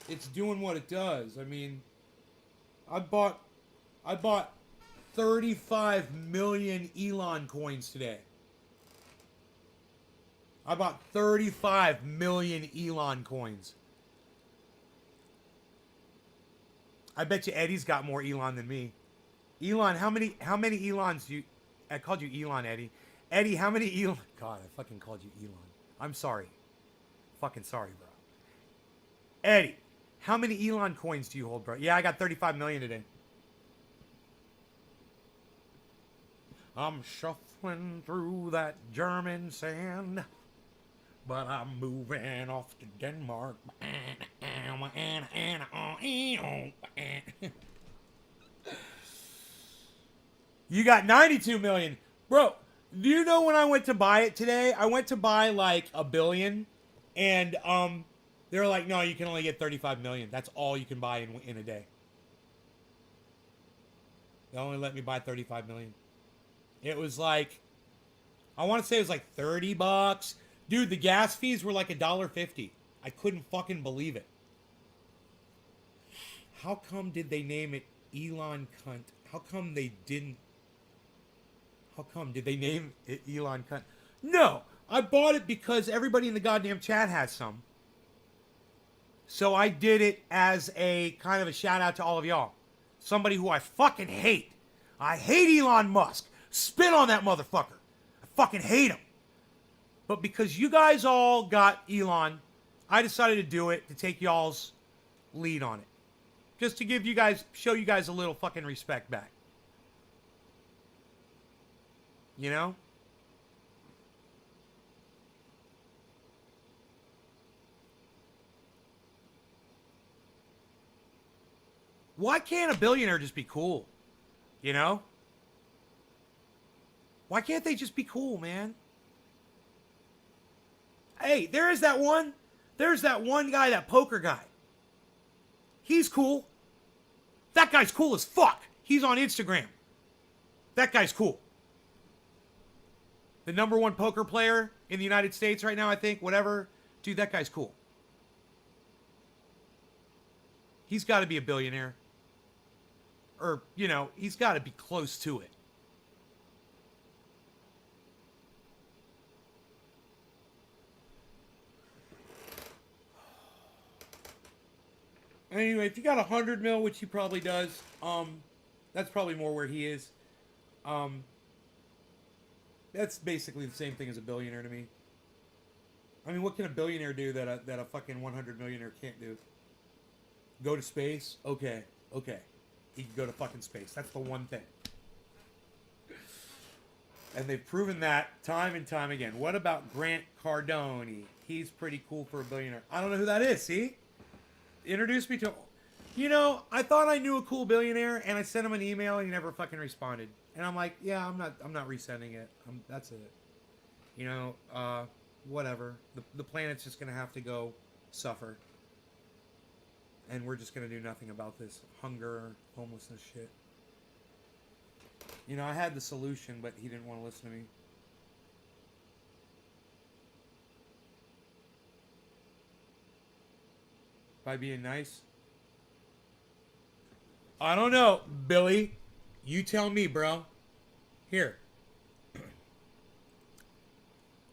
it's doing what it does. I mean, I bought 35 million Elon coins today. I bought 35 million Elon coins. I bet you Eddie's got more Elon than me. Elon, how many Elons do you... I called you Elon, Eddie. Eddie, how many Elon... God, I fucking called you Elon. I'm sorry. Fucking sorry, bro. Eddie, how many Elon coins do you hold, bro? Yeah, I got 35 million today. I'm shuffling through that German sand, but I'm moving off to Denmark. You got 92 million. Bro, do you know when I went to buy it today? I went to buy like $1 billion, and they were like, no, you can only get 35 million. That's all you can buy in a day. They only let me buy 35 million. It was like, I want to say it was like $30. Dude, the gas fees were like $1.50. I couldn't fucking believe it. How come did they name it Elon Cunt? How come they didn't? How come did they name it Elon Cunt? No, I bought it because everybody in the goddamn chat has some. So I did it as a kind of a shout out to all of y'all. Somebody who I fucking hate. I hate Elon Musk. Spit on that motherfucker. I fucking hate him. But because you guys all got Elon, I decided to do it to take y'all's lead on it. Just to give you guys, show you guys a little fucking respect back. You know? Why can't a billionaire just be cool? You know? Why can't they just be cool, man? Hey, there's that one guy, that poker guy. He's cool. That guy's cool as fuck. He's on Instagram. That guy's cool. The #1 poker player in the United States right now, I think, whatever. Dude, that guy's cool. He's got to be a billionaire. Or, you know, he's got to be close to it. Anyway, if you got 100 mil, which he probably does, that's probably more where he is. That's basically the same thing as a billionaire to me. I mean, what can a billionaire do that a fucking 100 millionaire can't do? Go to space? Okay. He can go to fucking space. That's the one thing. And they've proven that time and time again. What about Grant Cardone? He's pretty cool for a billionaire. I don't know who that is, see? Introduce me to... You know, I thought I knew a cool billionaire, and I sent him an email, and he never fucking responded. And I'm like, yeah, I'm not resending it. That's it. You know, whatever. The planet's just going to have to go suffer. And we're just going to do nothing about this hunger, homelessness shit. You know, I had the solution, but he didn't want to listen to me. By being nice? I don't know, Billy. You tell me, bro. Here.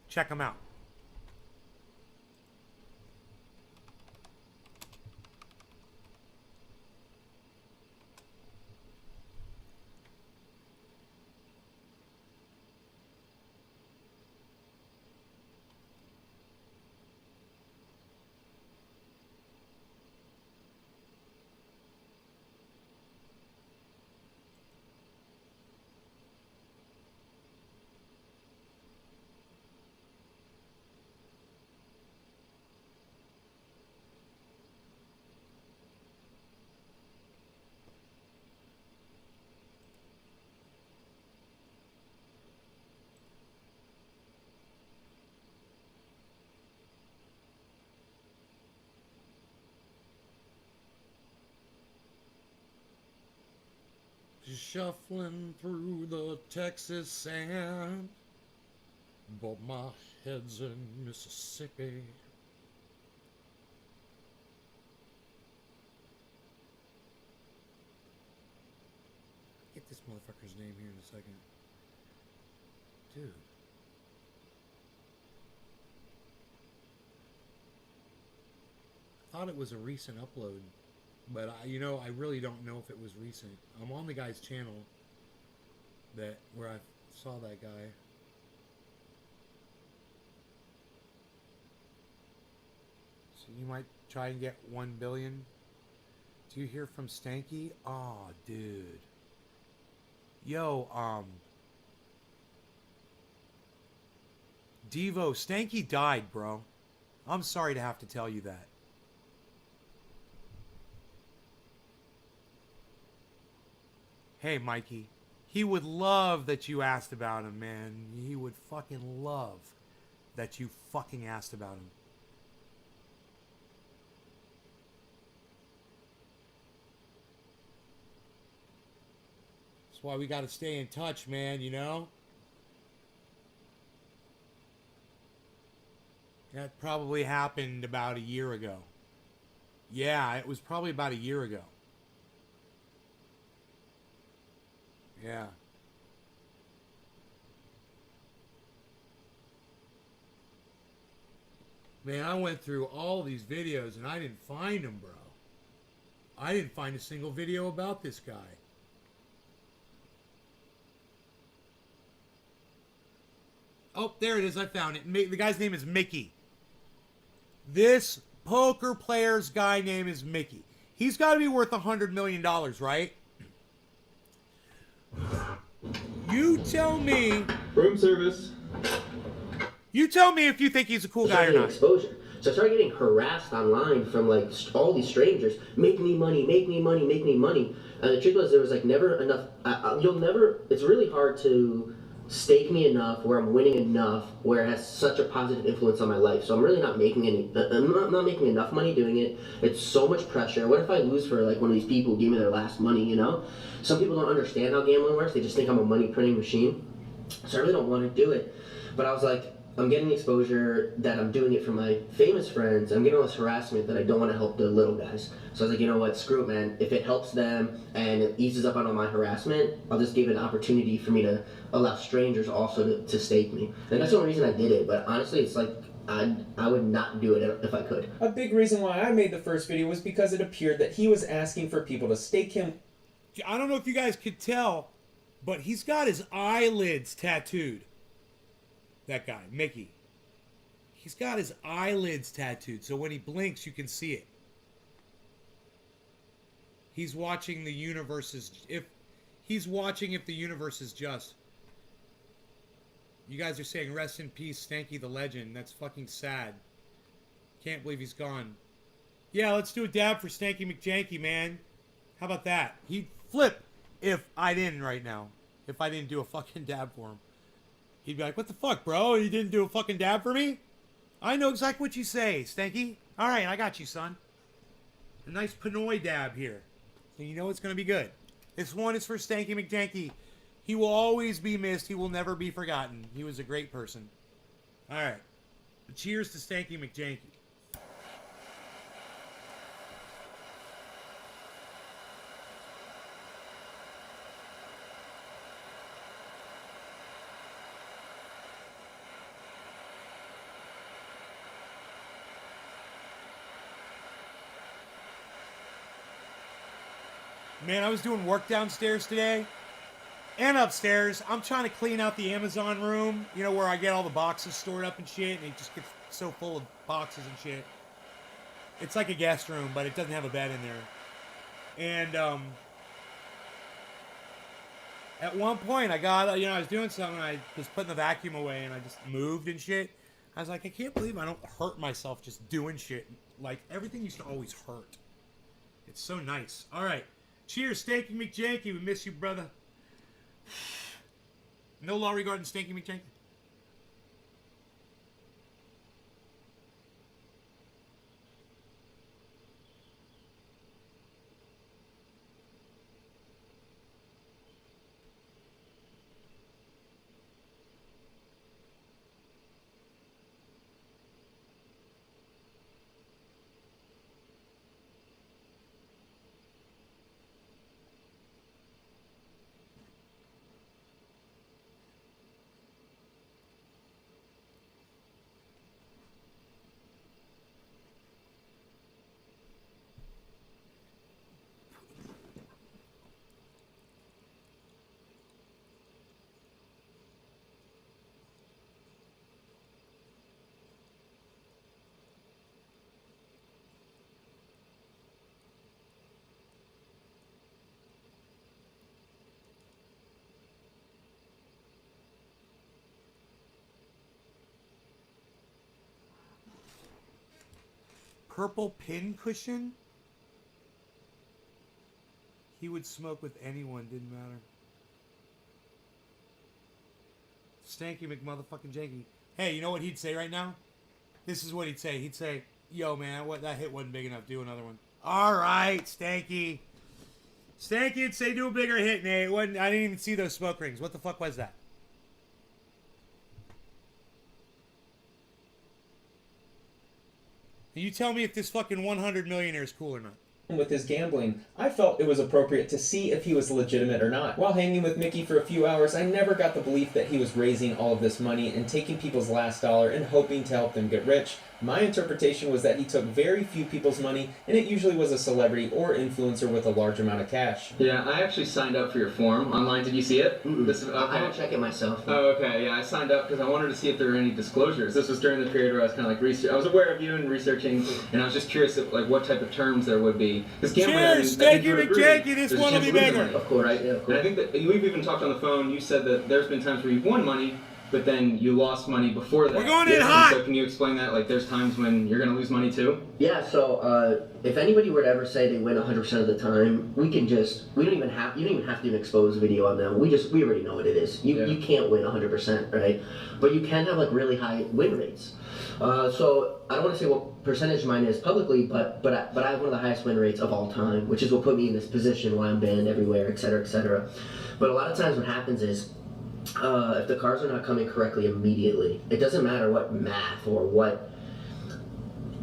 Check them out. Shuffling through the Texas sand, but my head's in Mississippi. Get this motherfucker's name here in a second. Dude. I thought it was a recent upload, but I really don't know if it was recent. I'm on the guy's channel where I saw that guy. So you might try and get 1 billion. Do you hear from Stanky? Aw, dude. Yo, Devo, Stanky died, bro. I'm sorry to have to tell you that. Hey, Mikey. He would love that you asked about him, man. He would fucking love that you fucking asked about him. That's why we gotta stay in touch, man, you know? That probably happened about a year ago. Yeah, it was probably about a year ago. Yeah. Man, I went through all these videos and I didn't find them, bro. I didn't find a single video about this guy. Oh, there it is. I found it. The guy's name is Mickey. This poker player's guy name is Mickey. He's got to be worth $100 million, right? You tell me. Room service. You tell me if you think he's a cool guy or not. Exposure. So I started getting harassed online from like all these strangers. Make me money, make me money, make me money. And the truth was, there was like never enough. You'll never. It's really hard to stake me enough where I'm winning enough where it has such a positive influence on my life. So I'm really not making any. I'm not making enough money doing it. It's so much pressure. What if I lose for like one of these people who gave me their last money? You know, some people don't understand how gambling works. They just think I'm a money printing machine. So I really don't want to do it. But I was like, I'm getting the exposure that I'm doing it for my famous friends. I'm getting all this harassment that I don't want to help the little guys. So I was like, you know what, screw it, man. If it helps them and it eases up on all my harassment, I'll just give it an opportunity for me to allow strangers also to stake me. And that's the only reason I did it. But honestly, it's like, I would not do it if I could. A big reason why I made the first video was because it appeared that he was asking for people to stake him. I don't know if you guys could tell, but he's got his eyelids tattooed. That guy, Mickey. He's got his eyelids tattooed, so when he blinks, you can see it. He's watching the universe if the universe is just. You guys are saying rest in peace, Stanky the Legend. That's fucking sad. Can't believe he's gone. Yeah, let's do a dab for Stanky McJanky, man. How about that? He'd flip if I didn't right now. If I didn't do a fucking dab for him. He'd be like, what the fuck, bro? You didn't do a fucking dab for me? I know exactly what you say, Stanky. All right, I got you, son. A nice Pinoy dab here. So you know it's going to be good. This one is for Stanky McJanky. He will always be missed. He will never be forgotten. He was a great person. All right. Cheers to Stanky McJanky. Man, I was doing work downstairs today and upstairs. I'm trying to clean out the Amazon room, you know, where I get all the boxes stored up and shit, and it just gets so full of boxes and shit. It's like a guest room, but it doesn't have a bed in there. And at one point, I was doing something, and I was putting the vacuum away, and I just moved and shit. I was like, I can't believe I don't hurt myself just doing shit. Like, everything used to always hurt. It's so nice. All right. Cheers, Stanky McJanky. We miss you, brother. No law regarding Stanky McJanky. Purple pin cushion? He would smoke with anyone, didn't matter. Stanky McMotherfucking Janky. Hey, you know what he'd say right now? This is what he'd say. He'd say, yo, man, that hit wasn't big enough. Do another one. All right, Stanky. Stanky would say, do a bigger hit, Nate. I didn't even see those smoke rings. What the fuck was that? And you tell me if this fucking 100 millionaire is cool or not. With his gambling, I felt it was appropriate to see if he was legitimate or not. While hanging with Mickey for a few hours, I never got the belief that he was raising all of this money and taking people's last dollar and hoping to help them get rich. My interpretation was that he took very few people's money, and it usually was a celebrity or influencer with a large amount of cash. Yeah, I actually signed up for your form online. Did you see it? This is, I don't check it myself. Oh, okay. Yeah, I signed up because I wanted to see if there were any disclosures. This was during the period where I was kind of like I was aware of you and researching, and I was just curious if, like, what type of terms there would be. Cheers, Stanky McJanky. This one will be bigger. Of course, right? Yeah, of course. And I think that we've even talked on the phone. You said that there's been times where you've won money, but then you lost money before that. We're going in hot. So can you explain that? Like, there's times when you're gonna lose money too. Yeah. So if anybody were to ever say they win 100% of the time, you don't even have to do an exposed video on them. We already know what it is. You can't win 100%, right? But you can have like really high win rates. So I don't want to say what percentage mine is publicly, but I have one of the highest win rates of all time, which is what put me in this position why I'm banned everywhere, et cetera, et cetera. But a lot of times what happens is, if the cards are not coming correctly immediately, it doesn't matter what math or what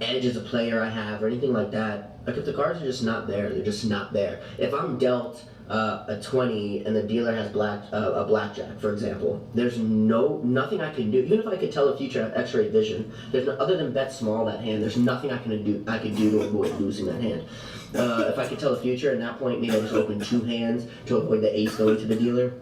edge as a player I have or anything like that. Like if the cards are just not there, they're just not there. If I'm dealt a 20 and the dealer has a blackjack, for example, there's nothing I can do. Even if I could tell the future, I have X-ray vision. There's other than bet small that hand. There's nothing I can do to avoid losing that hand. If I could tell the future, at that point, maybe I just open two hands to avoid the ace going to the dealer.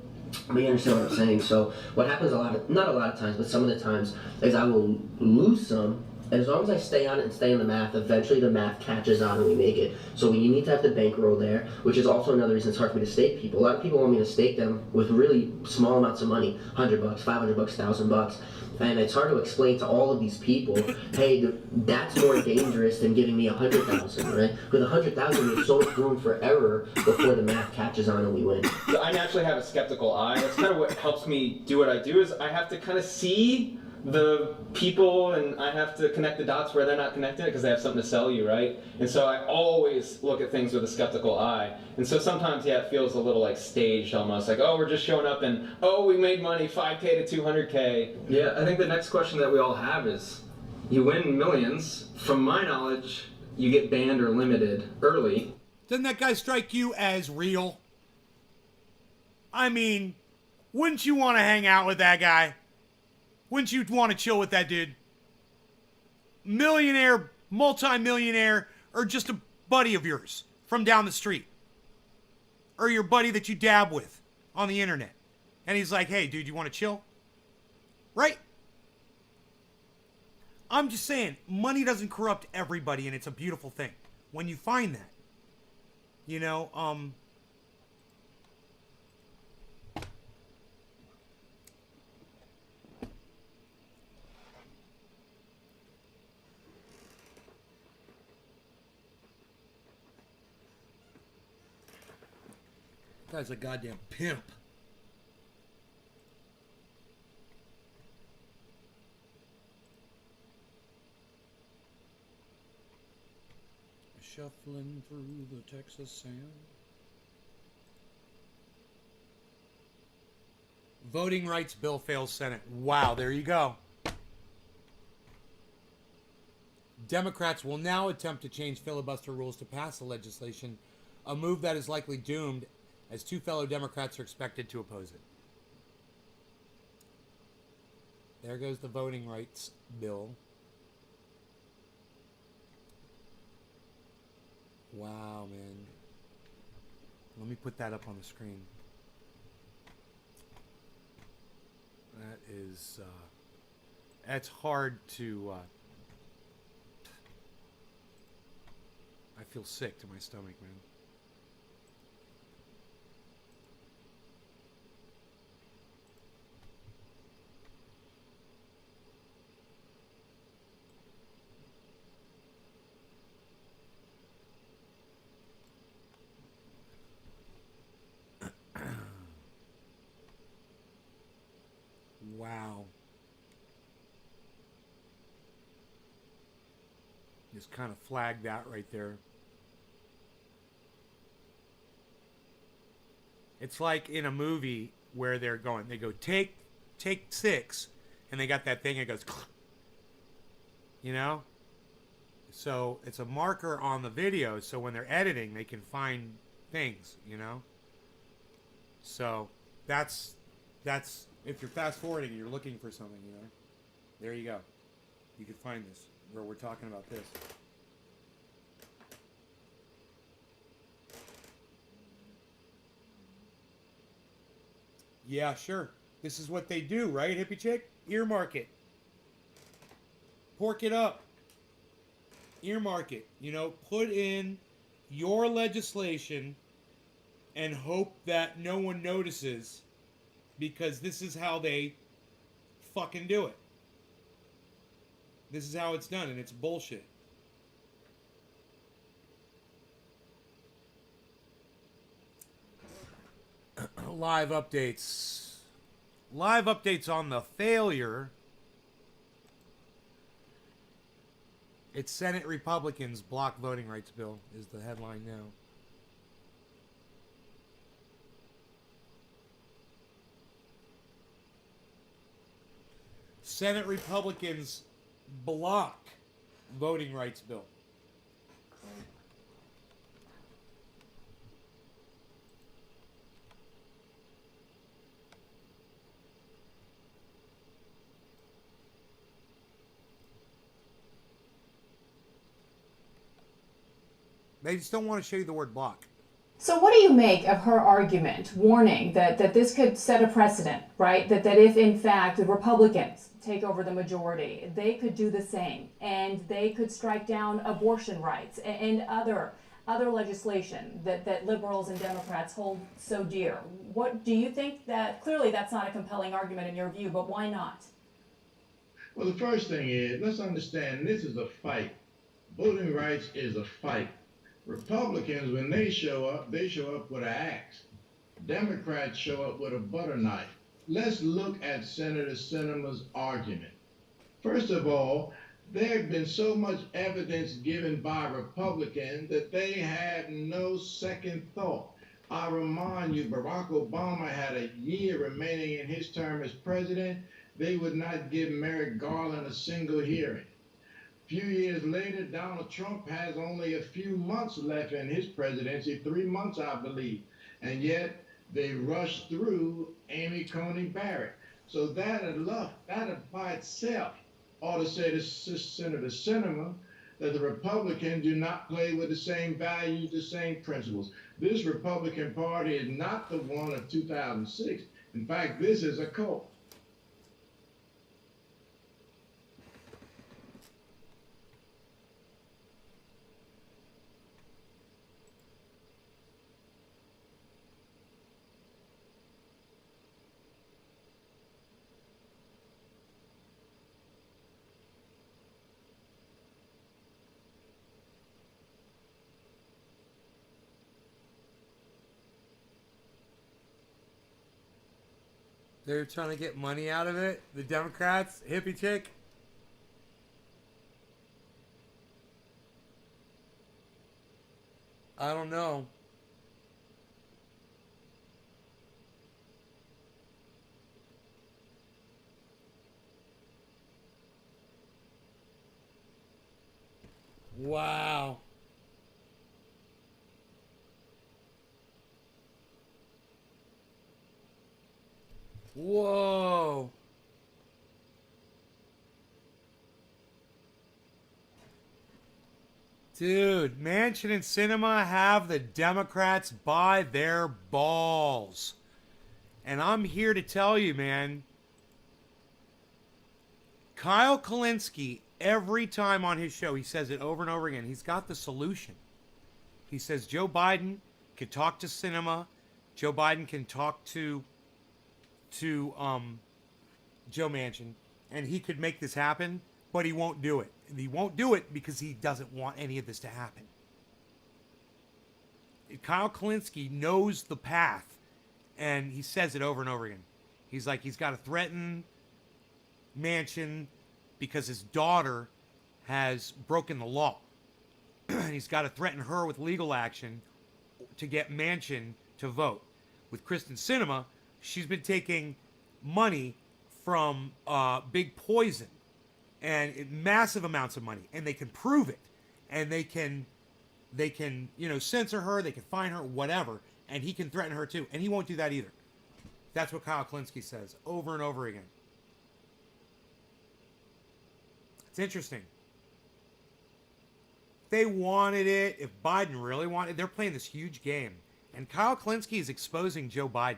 But you understand what I'm saying. So what happens not a lot of times, but some of the times, is I will lose some. And as long as I stay on it and stay in the math, eventually the math catches on and we make it. So you need to have the bankroll there, which is also another reason it's hard for me to stake people. A lot of people want me to stake them with really small amounts of money, $100, $500, $1,000. And it's hard to explain to all of these people, hey, that's more dangerous than giving me 100,000, right? With 100,000, there's so much room for error before the math catches on and we win. I naturally have a skeptical eye. That's kind of what helps me do what I do. Is I have to kind of see the people and I have to connect the dots where they're not connected because they have something to sell you, right? And so I always look at things with a skeptical eye. And so sometimes, yeah, it feels a little like staged almost, like, oh, we're just showing up and, oh, we made money, 5K to 200K. Yeah, I think the next question that we all have is, you win millions. From my knowledge, you get banned or limited early. Doesn't that guy strike you as real? I mean, wouldn't you want to hang out with that guy? Wouldn't you want to chill with that dude? Millionaire, multi-millionaire, or just a buddy of yours from down the street? Or your buddy that you dab with on the internet. And he's like, hey, dude, you want to chill? Right? I'm just saying, money doesn't corrupt everybody, and it's a beautiful thing. When you find that. You know, guy's a goddamn pimp. Shuffling through the Texas sand. Voting rights bill fails Senate. Wow, there you go. Democrats will now attempt to change filibuster rules to pass the legislation, a move that is likely doomed as two fellow Democrats are expected to oppose it. There goes the voting rights bill. Wow, man. Let me put that up on the screen. That is, that's hard to, I feel sick to my stomach, man. Just kind of flag that right there. It's like in a movie where they go take 6, and they got that thing that goes, you know. So it's a marker on the video, so when they're editing, they can find things, you know. So that's if you're fast forwarding and you're looking for something, you know. There you go. You can find this where we're talking about this. Yeah, sure. This is what they do, right, hippie chick? Earmark it. Pork it up. Earmark it. You know, put in your legislation and hope that no one notices, because this is how they fucking do it. This is how it's done, and it's bullshit. Live updates. Live updates on the failure. It's Senate Republicans block voting rights bill is the headline now. Senate Republicans block voting rights bill. They just don't want to show you the word block. So what do you make of her argument, warning that this could set a precedent, right? That if in fact the Republicans take over the majority, they could do the same, and they could strike down abortion rights and other legislation that liberals and Democrats hold so dear. What do you think? That clearly that's not a compelling argument in your view, but why not? Well, the first thing is, let's understand this is a fight. Voting rights is a fight. Republicans, when they show up with an axe. Democrats show up with a butter knife. Let's look at Senator Sinema's argument. First of all, there has been so much evidence given by Republicans that they had no second thought. I remind you, Barack Obama had a year remaining in his term as president. They would not give Merrick Garland a single hearing. A few years later, Donald Trump has only a few months left in his presidency, 3 months, I believe. And yet they rushed through Amy Coney Barrett. So that by itself ought to say to Senator Sinema that the Republicans do not play with the same values, the same principles. This Republican Party is not the one of 2006. In fact, this is a cult. They're trying to get money out of it. The Democrats, hippie chick. I don't know. Wow. Whoa. Dude, Manchin and Sinema have the Democrats by their balls. And I'm here to tell you, man, Kyle Kalinske, every time on his show, he says it over and over again, he's got the solution. He says Joe Biden can talk to Sinema, Joe Biden can talk to Joe Manchin, and he could make this happen, but he won't do it. And he won't do it because he doesn't want any of this to happen. Kyle Kalinske knows the path, and he says it over and over again. He's like, he's got to threaten Manchin because his daughter has broken the law. and he's got to threaten her with legal action to get Manchin to vote. With Kristen Sinema, she's been taking money from Big Poison, and massive amounts of money, and they can prove it, and they can censor her, they can fine her, whatever, and he can threaten her too, and he won't do that either. That's what Kyle Klinsky says over and over again. It's interesting. They wanted it. If Biden really wanted it, they're playing this huge game. And Kyle Klinsky is exposing Joe Biden.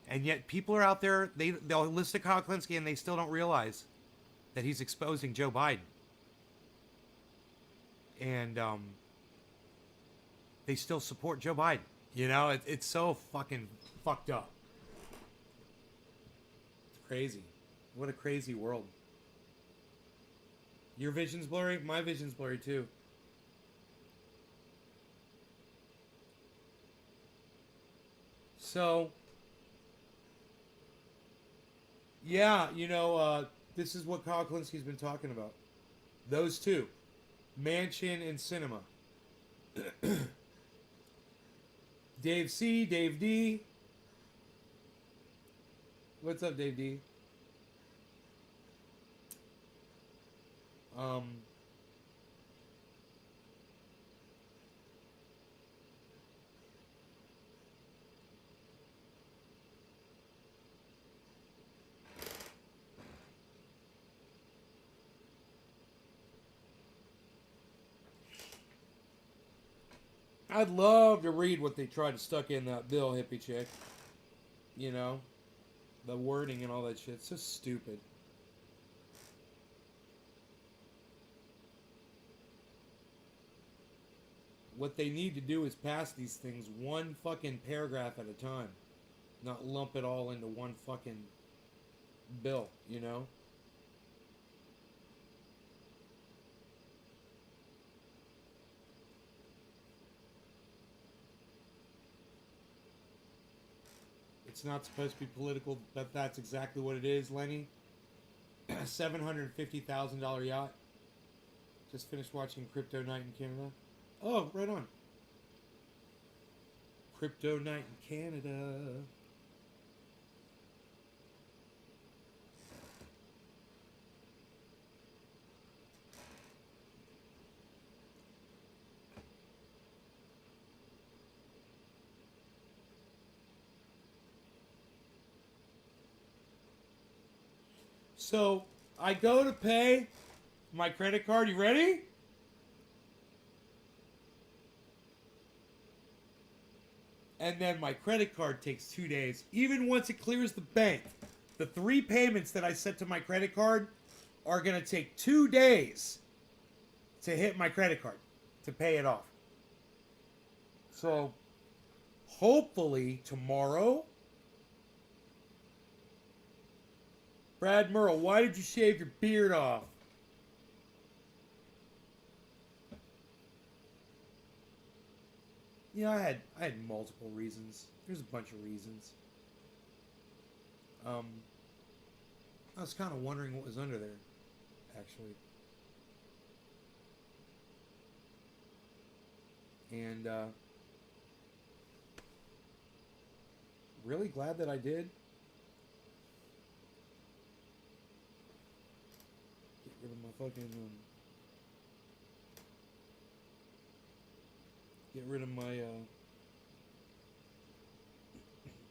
And yet people are out there, they'll listen to Kyle Klinsky and they still don't realize that he's exposing Joe Biden. And they still support Joe Biden. You know, it's so fucking fucked up. It's crazy. What a crazy world. Your vision's blurry? My vision's blurry too. So, yeah, this is what Kyle Klinsky's been talking about. Those two, Manchin and Sinema. Dave C, Dave D. What's up, Dave D? I'd love to read what they tried to stuck in that bill, hippie chick. You know? The wording and all that shit. It's just stupid. What they need to do is pass these things one fucking paragraph at a time. Not lump it all into one fucking bill, you know? It's not supposed to be political, but that's exactly what it is, Lenny. $750,000 yacht. Just finished watching Crypto Night in Canada. Oh, right on. Crypto Night in Canada. So, I go to pay my credit card. You ready? And then my credit card takes 2 days. Even once it clears the bank, the 3 payments that I set to my credit card are going to take 2 days to hit my credit card, to pay it off. So, hopefully tomorrow... Brad Merle, why did you shave your beard off? Yeah, I had multiple reasons. There's a bunch of reasons. I was kind of wondering what was under there, actually. And really glad that I did. Get rid of my fucking get rid of my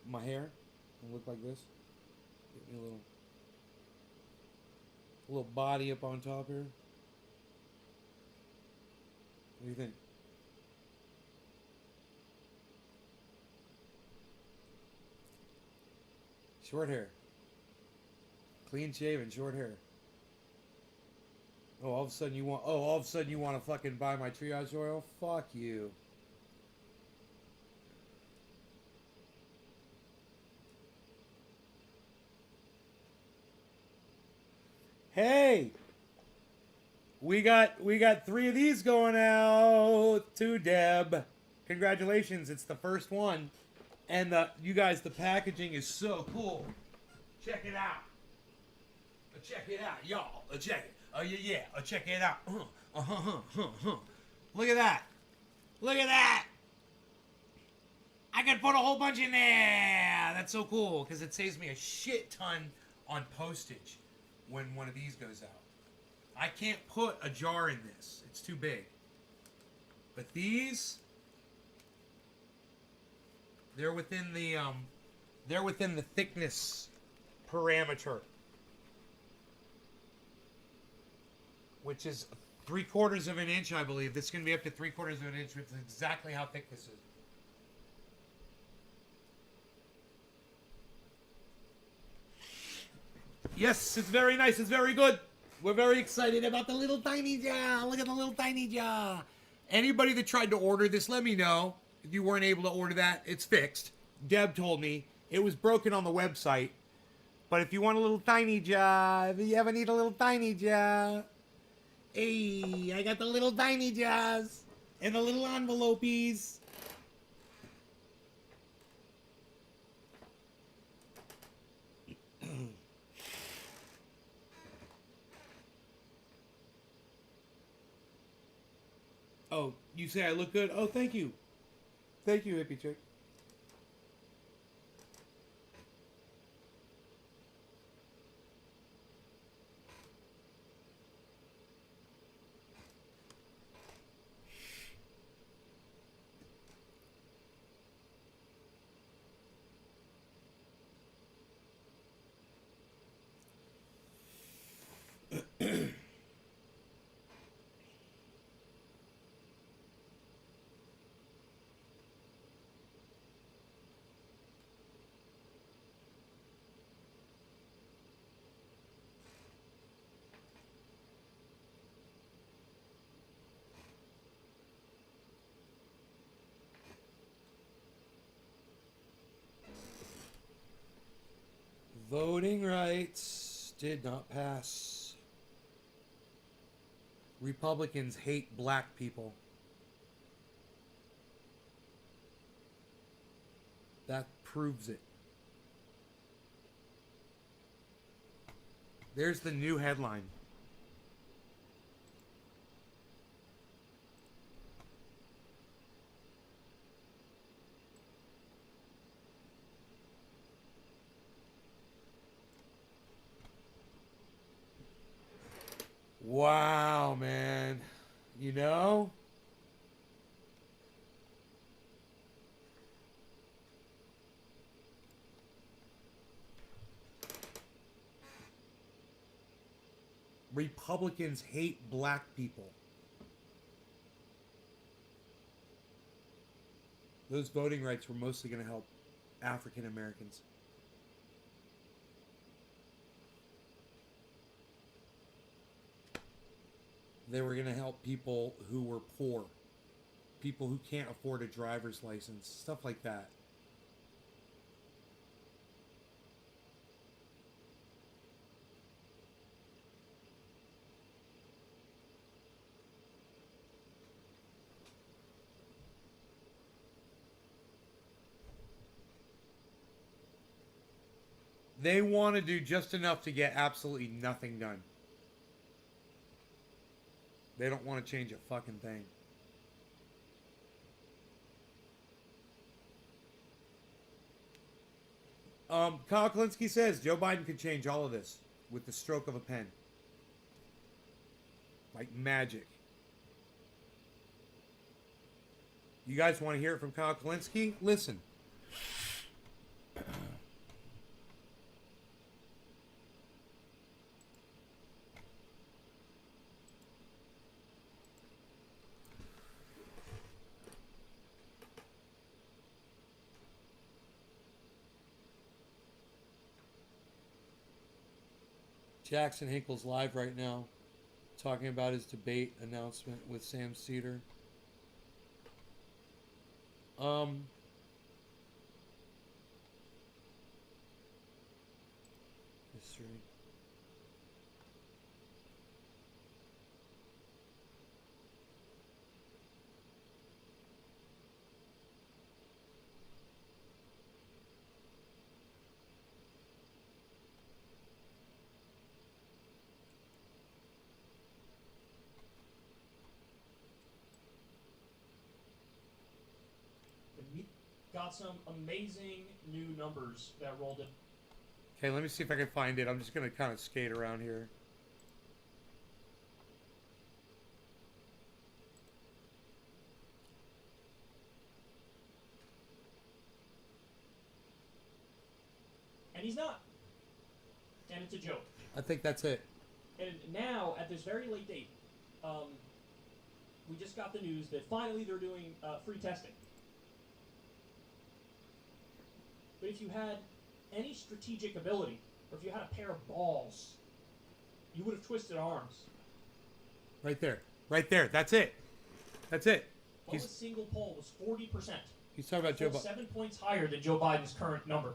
my hair and look like this. Get me a little body up on top here. What do you think? Short hair. Clean shaven, short hair. Oh, all of a sudden you want to fucking buy my triage oil? Fuck you. Hey, we got 3 of these going out to Deb. Congratulations, it's the first one. And you guys, the packaging is so cool. Check it out. Check it out, y'all. Check it. Oh yeah. Check it out. Look at that. Look at that. I can put a whole bunch in there. That's so cool because it saves me a shit ton on postage when one of these goes out. I can't put a jar in this. It's too big. But these, they're within the thickness parameter, which is 3/4 of an inch, I believe. This is going to be up to 3/4 of an inch, which is exactly how thick this is. Yes, it's very nice. It's very good. We're very excited about the little tiny jar. Look at the little tiny jar. Anybody that tried to order this, let me know. If you weren't able to order that, it's fixed. Deb told me it was broken on the website. But if you want a little tiny jar, if you ever need a little tiny jar, hey, I got the little tiny jars and the little envelopes. Oh, you say I look good? Oh, thank you. Thank you, hippie chick. Voting rights did not pass. Republicans hate black people. That proves it. There's the new headline. Wow, man. You know? Republicans hate black people. Those voting rights were mostly going to help African Americans. They were going to help people who were poor, people who can't afford a driver's license, stuff like that. They want to do just enough to get absolutely nothing done. They don't want to change a fucking thing. Kyle Klinsky says Joe Biden could change all of this with the stroke of a pen. Like magic. You guys want to hear it from Kyle Klinsky? Listen. Jackson Hinkle's live right now, talking about his debate announcement with Sam Cedar. History. got some amazing new numbers that rolled in. Okay, let me see if I can find it. I'm just gonna kind of skate around here. And he's not. And it's a joke. I think that's it. And now, at this very late date, we just got the news that finally they're doing free testing. But if you had any strategic ability, or if you had a pair of balls, you would have twisted arms. Right there. Right there. That's it. That's it. Lowest single poll was 40%. He's talking about Joe Biden. 7 points higher than Joe Biden's current number.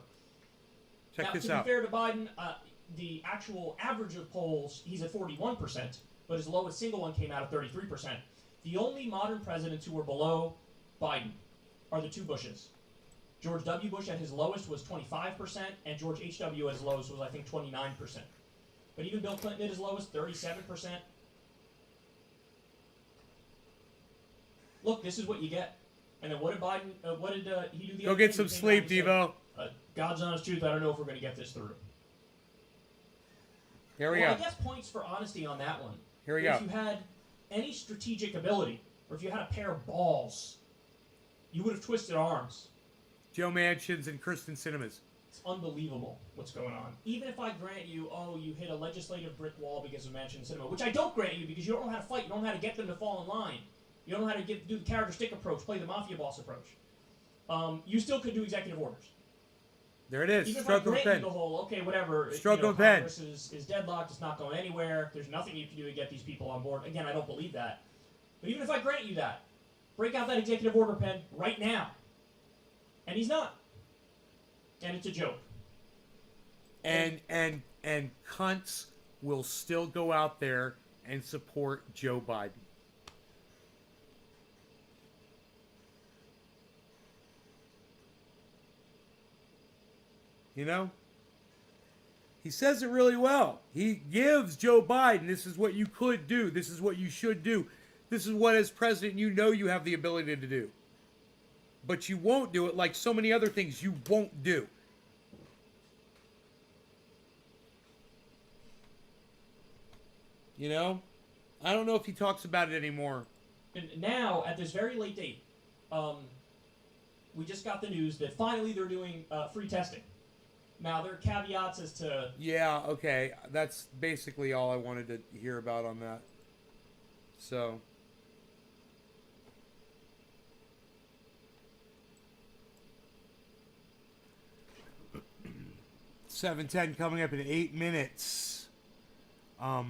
Check now, this to out. be fair to Biden, the actual average of polls, he's at 41%, but his lowest single one came out at 33%. The only modern presidents who were below Biden are the two Bushes. George W. Bush at his lowest was 25%, and George H.W. at his lowest was, I think, 29%. But even Bill Clinton at his lowest, 37%. Look, this is what you get. And then what did Biden, what did he do the Go other get day? some He came sleep, out and said, Devo. God's honest truth, I don't know if we're going to get this through. Here we Well, go. I guess points for honesty on that one. Here we If go. you had any strategic ability, or if you had a pair of balls, you would have twisted arms. Joe Manchin's and Kristen Sinema's. It's unbelievable what's going on. Even if I grant you, oh, you hit a legislative brick wall because of Manchin Cinema, which I don't grant you because you don't know how to fight, you don't know how to get them to fall in line. You don't know how to do the character stick approach, play the mafia boss approach. You still could do executive orders. There it is. Even Stroke if of I a grant you pen. the whole, okay, whatever, Stroke of a pen. Congress is deadlocked, it's not going anywhere, there's nothing you can do to get these people on board. Again, I don't believe that. But even if I grant you that, break out that executive order pen right now. And he's not. And it's a joke. And cunts will still go out there and support Joe Biden. You know? He says it really well. He gives Joe Biden, this is what you could do. This is what you should do. This is what, as president, you know you have the ability to do. But you won't do it like so many other things you won't do. You know? I don't know if he talks about it anymore. And now, at this very late date, we just got the news that finally they're doing free testing. Now, there are caveats as to... Yeah, okay. That's basically all I wanted to hear about on that. So... 7:10 coming up in 8 minutes. I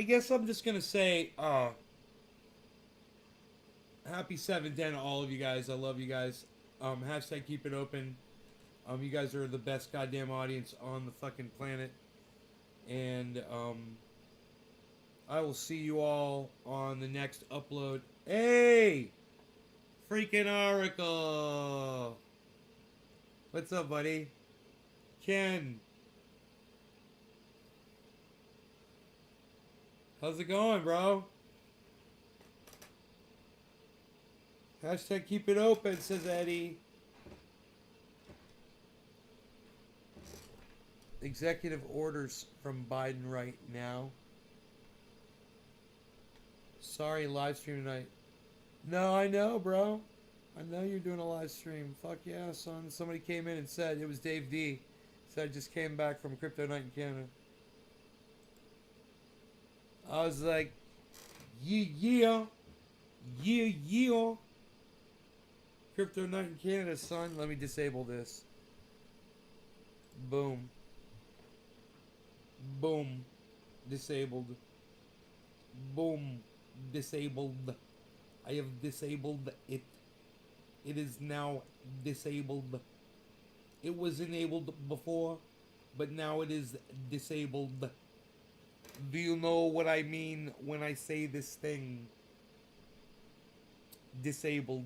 guess I'm just gonna say, happy 7:10 to all of you guys. I love you guys. Hashtag keep it open. You guys are the best goddamn audience on the fucking planet. And I will see you all on the next upload. Hey! Freaking Oracle! What's up, buddy? Ken. How's it going, bro? Hashtag keep it open, says Eddie. Executive orders from Biden right now. Sorry, live stream tonight. No, I know, bro. I know you're doing a live stream. Fuck yeah, son. Somebody came in and said, it was Dave D. Said I just came back from Crypto Night in Canada. I was like, yeah. Crypto Night in Canada, son. Let me disable this. Boom. Boom. Disabled. Boom. Disabled. I have disabled it. It is now disabled. It was enabled before, but now it is disabled. Do you know what I mean when I say this thing? Disabled.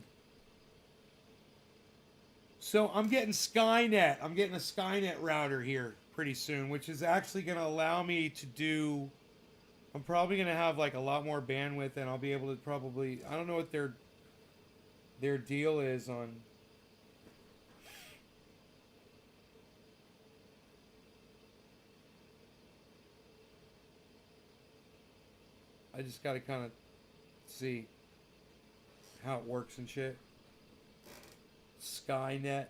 So I'm getting Skynet. I'm getting a Skynet router here pretty soon, which is actually going to allow me to do... I'm probably going to have like a lot more bandwidth, and I'll be able to probably... I don't know what they're Their deal is on. I just gotta kind of see how it works and shit. Skynet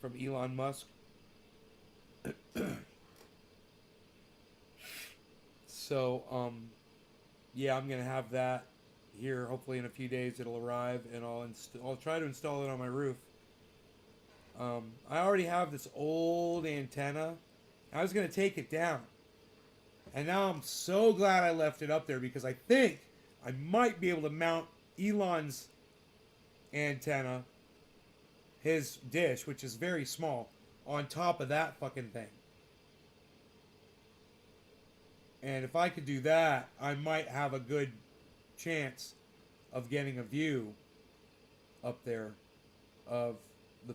from Elon Musk. So, yeah, I'm gonna have that here. Hopefully, in a few days, it'll arrive, and I'll try to install it on my roof. I already have this old antenna. I was gonna take it down, and now I'm so glad I left it up there because I think I might be able to mount Elon's antenna, his dish, which is very small, on top of that fucking thing. And if I could do that, I might have a good chance of getting a view up there of the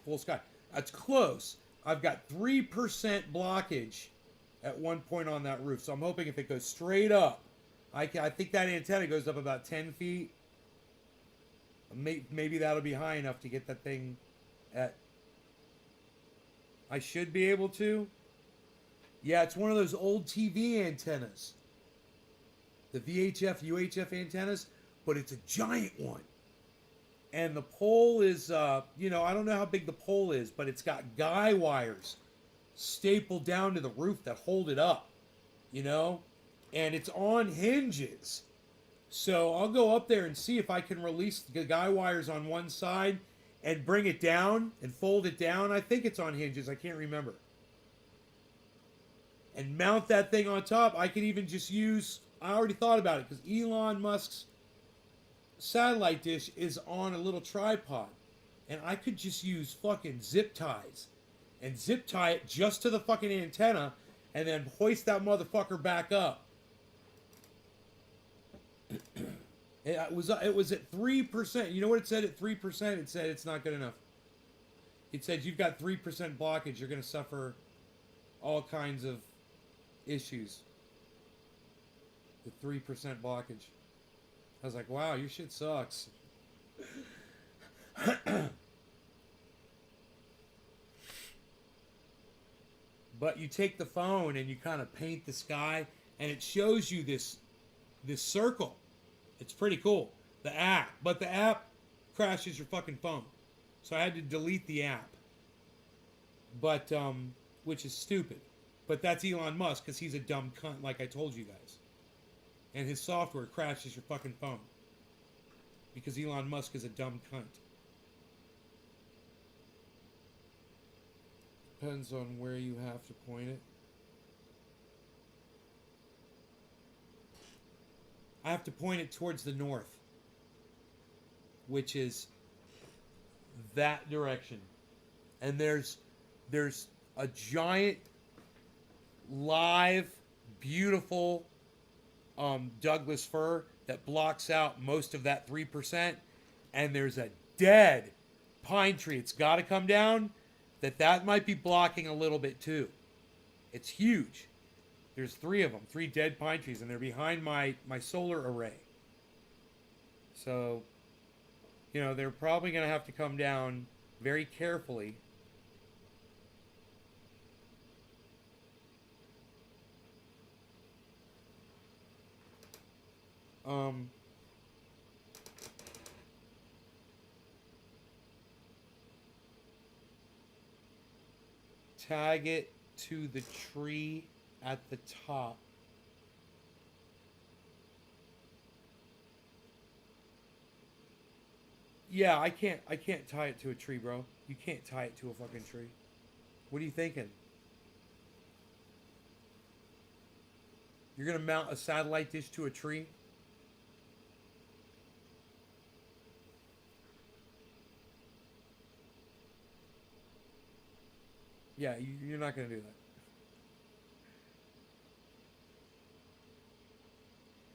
full sky. That's close. I've got 3% blockage at one point on that roof. So I'm hoping if it goes straight up, I think that antenna goes up about 10 feet. Maybe that'll be high enough to get that thing at... I should be able to. Yeah, it's one of those old TV antennas. The VHF, UHF antennas, but it's a giant one. And the pole is, I don't know how big the pole is, but it's got guy wires stapled down to the roof that hold it up, and it's on hinges. So I'll go up there and see if I can release the guy wires on one side and bring it down and fold it down. I think it's on hinges. I can't remember. And mount that thing on top. I could even just use, I already thought about it, because Elon Musk's satellite dish is on a little tripod. And I could just use fucking zip ties. And zip tie it just to the fucking antenna. And then hoist that motherfucker back up. It was at 3%. You know what it said at 3%? It said it's not good enough. It said you've got 3% blockage. You're going to suffer all kinds of issues. The 3% blockage. I was like, wow, your shit sucks. But you take the phone and you kind of paint the sky, and it shows you this circle. It's pretty cool. The app. But the app crashes your fucking phone. So I had to delete the app. But, which is stupid. But that's Elon Musk, because he's a dumb cunt, like I told you guys. And his software crashes your fucking phone. Because Elon Musk is a dumb cunt. Depends on where you have to point it. I have to point it towards the north, which is that direction. And there's a giant, live, beautiful Douglas fir that blocks out most of that 3%. And there's a dead pine tree. It's got to come down. That might be blocking a little bit too. It's huge. There's 3 of them, 3 dead pine trees, and they're behind my solar array. So, they're probably going to have to come down very carefully. Tag it to the tree at the top. Yeah, I can't tie it to a tree, bro. You can't tie it to a fucking tree. What are you thinking? You're gonna mount a satellite dish to a tree? Yeah, you're not gonna do that.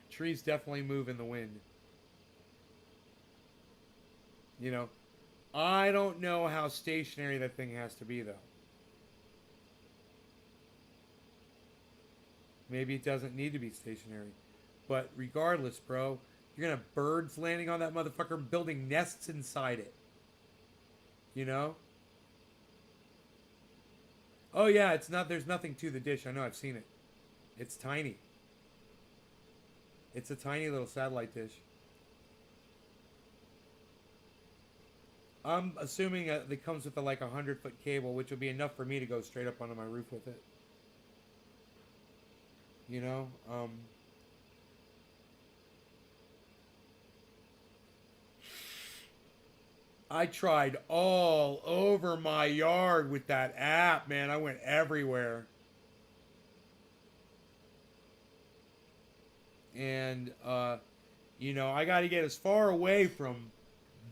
Trees definitely move in the wind. I don't know how stationary that thing has to be, though. Maybe it doesn't need to be stationary. But regardless, bro, You're gonna have birds landing on that motherfucker, building nests inside it. You know? Oh yeah, it's not. There's nothing to the dish. I know. I've seen it. It's tiny. It's a tiny little satellite dish. I'm assuming it comes with like 100-foot cable, which would be enough for me to go straight up onto my roof with it. You know, I tried all over my yard with that app, man. I went everywhere. And, you know, I got to get as far away from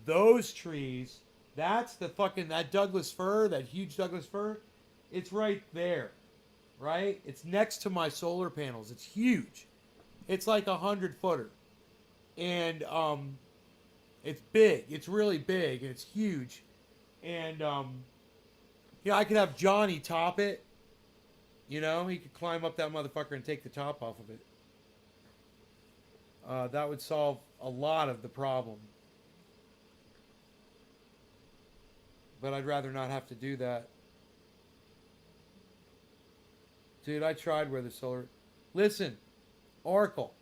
those trees. That's the fucking, that Douglas fir, that huge Douglas fir. It's right there, right? It's next to my solar panels. It's huge. It's like 100-footer. And, it's big. It's really big. And it's huge. And, you know, I could have Johnny top it. You know, he could climb up that motherfucker and take the top off of it. That would solve a lot of the problem. But I'd rather not have to do that. Dude, I tried where the solar... Listen, Oracle.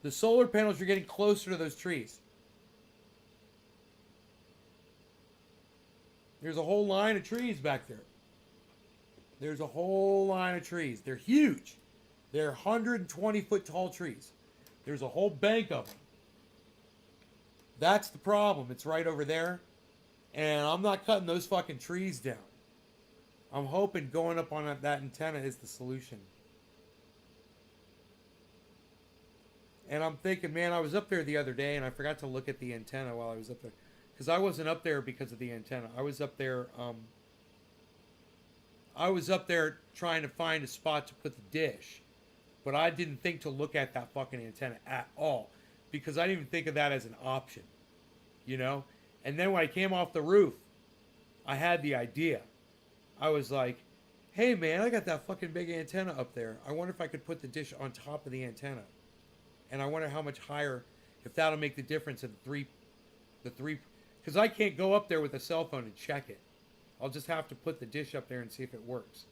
The solar panels are getting closer to those trees. There's a whole line of trees back there. There's a whole line of trees. They're huge. They're 120-foot tall trees. There's a whole bank of them. That's the problem. It's right over there. And I'm not cutting those fucking trees down. I'm hoping going up on that antenna is the solution. And I'm thinking, man, I was up there the other day and I forgot to look at the antenna while I was up there. Because I wasn't up there because of the antenna. I was up there trying to find a spot to put the dish. But I didn't think to look at that fucking antenna at all. Because I didn't even think of that as an option. You know? And then when I came off the roof, I had the idea. I was like, hey man, I got that fucking big antenna up there. I wonder if I could put the dish on top of the antenna. And I wonder how much higher, if that'll make the difference in the three, because I can't go up there with a cell phone and check it. I'll just have to put the dish up there and see if it works.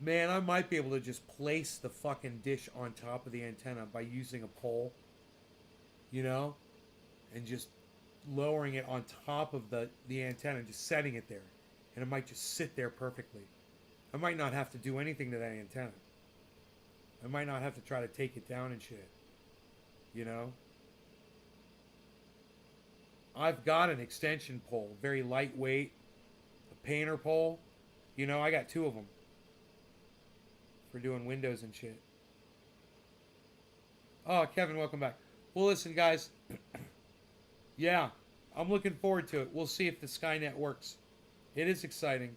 Man, I might be able to just place the fucking dish on top of the antenna by using a pole. You know? And just lowering it on top of the antenna and just setting it there. And it might just sit there perfectly. I might not have to do anything to that antenna. I might not have to try to take it down and shit. You know? I've got an extension pole. Very lightweight. A painter pole. You know, I got 2 of them. For doing windows and shit. Oh, Kevin, welcome back. Well, listen, guys. Yeah, I'm looking forward to it. We'll see if the Skynet works. It is exciting.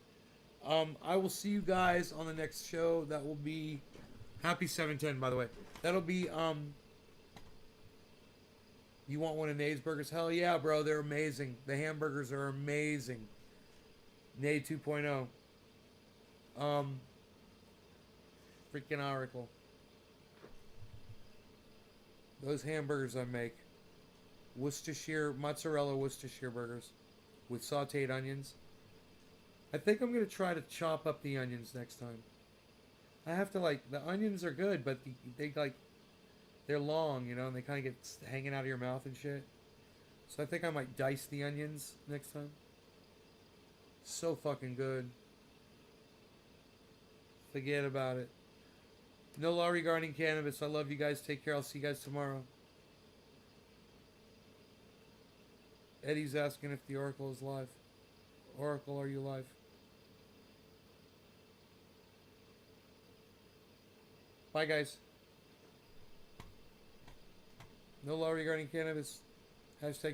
I will see you guys on the next show. That will be... Happy 710, by the way. That'll be, You want one of Nade's burgers? Hell yeah, bro. They're amazing. The hamburgers are amazing. Nade 2.0. Freaking Oracle. Those hamburgers I make. Mozzarella Worcestershire burgers. With sauteed onions. I think I'm going to try to chop up the onions next time. I have to the onions are good, but they're long, you know, and they kind of get hanging out of your mouth and shit. So I think I might dice the onions next time. So fucking good. Forget about it. No law regarding cannabis. I love you guys. Take care. I'll see you guys tomorrow. Eddie's asking if the Oracle is live. Oracle, are you live? Bye, guys. No law regarding cannabis. Hashtag